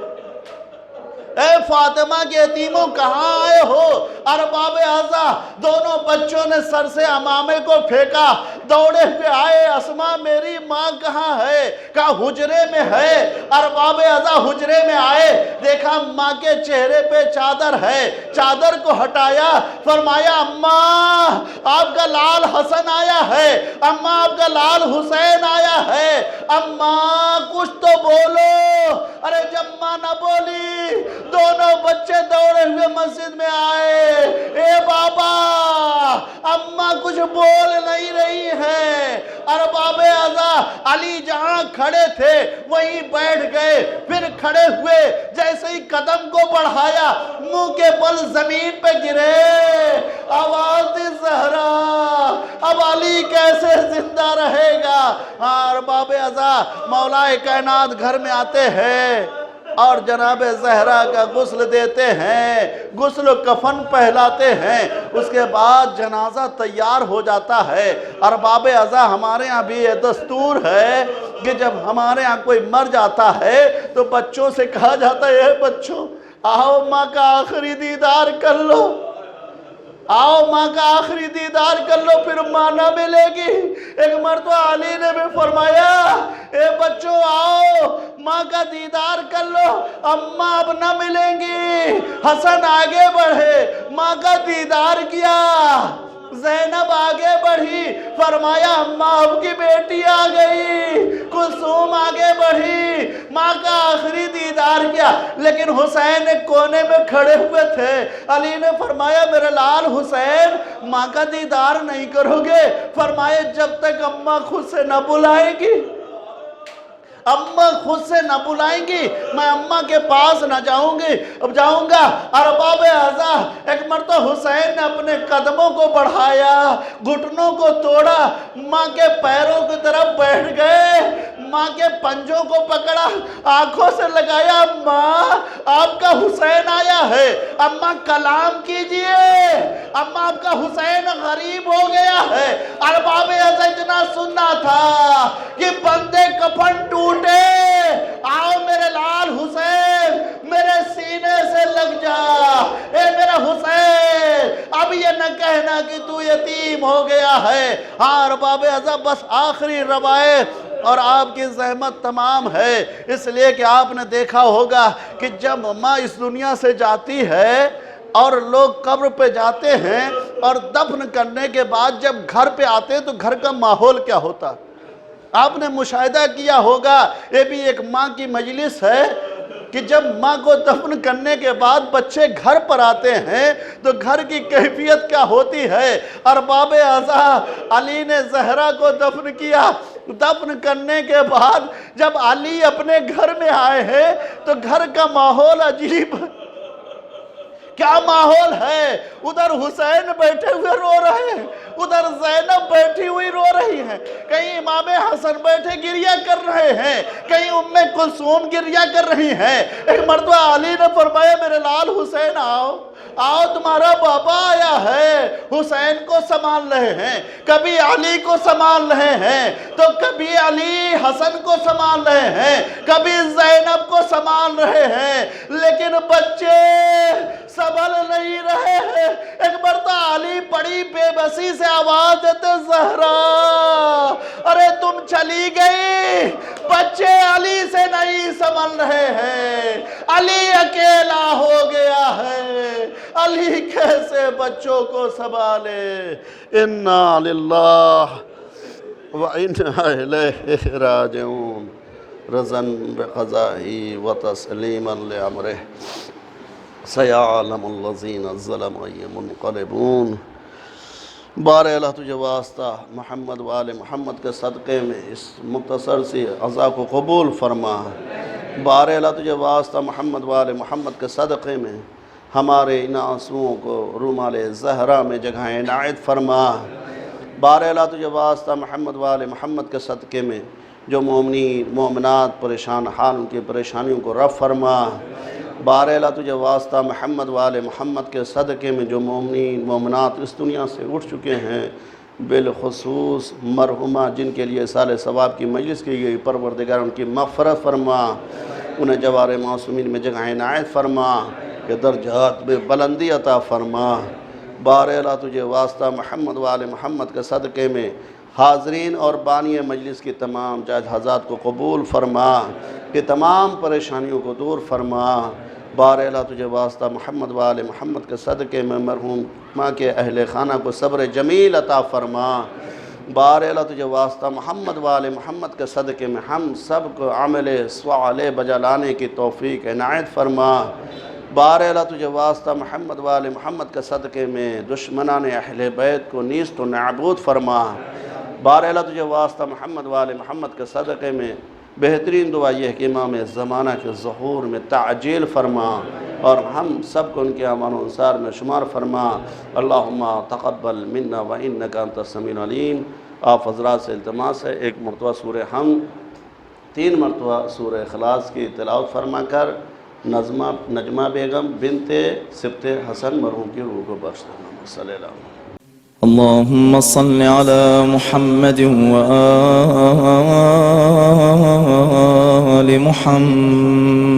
اے فاطمہ کے یتیموں کہاں آئے ہو؟ ارباب اعضاء دونوں بچوں نے سر سے امامے کو پھینکا، دوڑے ہوئے آئے اسماء میری ماں کہاں ہے؟ کہا حجرے میں ہے۔ ارباب اعضاء حجرے میں آئے، دیکھا ماں کے چہرے پہ چادر ہے، چادر کو ہٹایا، فرمایا اماں آپ کا لال حسن آیا ہے، اماں آپ کا لال حسین آیا ہے، اماں کچھ تو بولو۔ ارے جب ماں نہ بولی دونوں بچے دوڑے ہوئے مسجد میں آئے، اے بابا اماں کچھ بول نہیں رہی ہے۔ ارباب اعضاء علی جہاں کھڑے تھے وہیں بیٹھ گئے، پھر کھڑے ہوئے جیسے ہی قدم کو بڑھایا منہ کے بل زمین پہ گرے، آواز دی زہرا اب علی کیسے زندہ رہے گا؟ ارباب اعضاء مولا کائنات گھر میں آتے ہیں اور جناب زہرا کا غسل دیتے ہیں، غسل و کفن پہلاتے ہیں، اس کے بعد جنازہ تیار ہو جاتا ہے۔ ارباب اعضاء ہمارے ہاں بھی یہ دستور ہے کہ جب ہمارے ہاں کوئی مر جاتا ہے تو بچوں سے کہا جاتا ہے اے بچوں آؤ ماں کا آخری دیدار کر لو، آؤ ماں کا آخری دیدار کر لو پھر ماں نہ ملے گی۔ ایک مرتبہ علی نے بھی فرمایا اے بچوں آؤ ماں کا دیدار کر لو، اماں اب نہ ملیں گی۔ حسن آگے بڑھے، ماں کا دیدار کیا، زینب آگے بڑھی، فرمایا اماں اب کی بیٹی آ گئی۔ کلثوم آگے بڑھی، ماں کا آخری دیدار کیا، لیکن حسین ایک کونے میں کھڑے ہوئے تھے۔ علی نے فرمایا میرے لال حسین ماں کا دیدار نہیں کرو گے؟ فرمایا جب تک اماں خود سے نہ بلائیں گی، اماں خود سے نہ بلائیں گی میں اماں کے پاس نہ جاؤں گا۔ ارباب اعزا ایک مرتبہ حسین نے اپنے قدموں کو بڑھایا، گھٹنوں کو توڑا، ماں کے پیروں کی طرف بیٹھ گئے، ماں کے پنجوں کو پکڑا، آنکھوں سے لگایا اماں آپ کا حسین آیا ہے، اماں کلام کیجئے، اماں آپ کا حسین غریب ہو گیا ہے۔ ارباب اعزا اتنا سننا تھا کہ بندے کفن ٹوٹے، آؤ میرے لال حسین میرے سینے سے لگ جا، اے میرا حسین اب یہ نہ کہنا کہ تو یتیم ہو گیا ہے۔ ہاں ارباب اعزا بس آخری روایت اور آپ کی زحمت تمام ہے، اس لیے کہ آپ نے دیکھا ہوگا کہ جب ماں اس دنیا سے جاتی ہے اور لوگ قبر پہ جاتے ہیں اور دفن کرنے کے بعد جب گھر پہ آتے ہیں تو گھر کا ماحول کیا ہوتا؟ آپ نے مشاہدہ کیا ہوگا، یہ بھی ایک ماں کی مجلس ہے کہ جب ماں کو دفن کرنے کے بعد بچے گھر پر آتے ہیں تو گھر کی کیفیت کیا ہوتی ہے۔ ارباب اعزا علی نے زہرا کو دفن کیا، دفن کرنے کے بعد جب علی اپنے گھر میں آئے ہیں تو گھر کا ماحول عجیب، کیا ماحول ہے؟ ادھر حسین بیٹھے ہوئے رو رہے ہیں، ادھر زینب بیٹھی ہوئی رو رہی ہیں، کہیں امام حسن بیٹھے گریہ کر رہے ہیں، کہیں ام کلثوم گریہ کر رہی ہیں۔ ایک مرتبہ علی نے فرمایا میرے لال حسین آؤ تمہارا بابا آیا ہے۔ حسین کو سنبھال رہے ہیں، کبھی علی کو سنبھال رہے ہیں تو کبھی علی حسن کو سنبھال رہے ہیں، کبھی زینب کو سنبھال رہے ہیں، لیکن بچے سنبھل نہیں رہے ہیں۔ ایک مرتبہ علی بڑی بے بسی سے آواز دیتے زہرا ارے تم چلی گئی، بچے علی سے نہیں سنبھل رہے ہیں، علی اکیلا ہو گیا ہے، علی کیسے بچوں کو سنبھالے۔ انا للہ و انا الیہ راجعون، رضا بقضائہ و تسلیما لامرہ، سیعلم الذین ظلموا ای منقلبون۔ بار اللہ تجھے واسطہ محمد و آل محمد کے صدقے میں اس مختصر سی عزا کو قبول فرما۔ بار اللہ تجھے واسطہ محمد و آل محمد کے صدقے میں ہمارے ان آنسوؤں کو رومال زہرا میں جگہ عنایت فرما۔ بار اللہ تجھے واسطہ محمد و آل محمد کے صدقے میں جو مومنین مومنات پریشان حال ان کی پریشانیوں کو رفع فرما۔ بار اللہ تجھے واسطہ محمد و آل محمد کے صدقے میں جو مومنین مومنات اس دنیا سے اٹھ چکے ہیں، بالخصوص مرحومہ جن کے لیے سال ثواب کی مجلس کی گئی، پروردگار ان کی مغفرت فرما، انہیں جوار معصومین میں جگہ عنایت فرما، کہ درجات میں بلندی عطا فرما۔ بار اللہ تجھے واسطہ محمد و آل محمد کے صدقے میں حاضرین اور بانی مجلس کی تمام جائزات کو قبول فرما، کہ تمام پریشانیوں کو دور فرما۔ بار اللہ تجھے واسطہ محمد و آل محمد کے صدقے میں مرحوم ماں کے اہل خانہ کو صبر جمیل عطا فرما۔ بار اللہ تجھے واسطہ محمد و آل محمد کے صدقے میں ہم سب کو عمل صالح بجا لانے کی توفیق عنایت فرما۔ بار اللہ تجھے واسطہ محمد و آل محمد کے صدقے میں دشمنان اہل بیت کو نیست و نابود فرما۔ بار اللہ تجھے واسطہ محمد و آل محمد کے صدقے میں بہترین دعا یہ کہ امام زمانہ کے ظہور میں تعجیل فرما اور ہم سب کو ان کے امان و انصار میں شمار فرما۔ اللہم تقبل منا و انکا انت السمیع العلیم۔ آپ حضرات سے التماس ہے ایک مرتبہ سورہ حمد، 3 مرتبہ سورہ اخلاص کی تلاوت فرما کر نجمہ بیگم بنت سبط حسن مرحوم کی روح کو بخش دینا۔ صلی اللہ علیہ وسلم۔
اللهم صل على محمد وآل محمد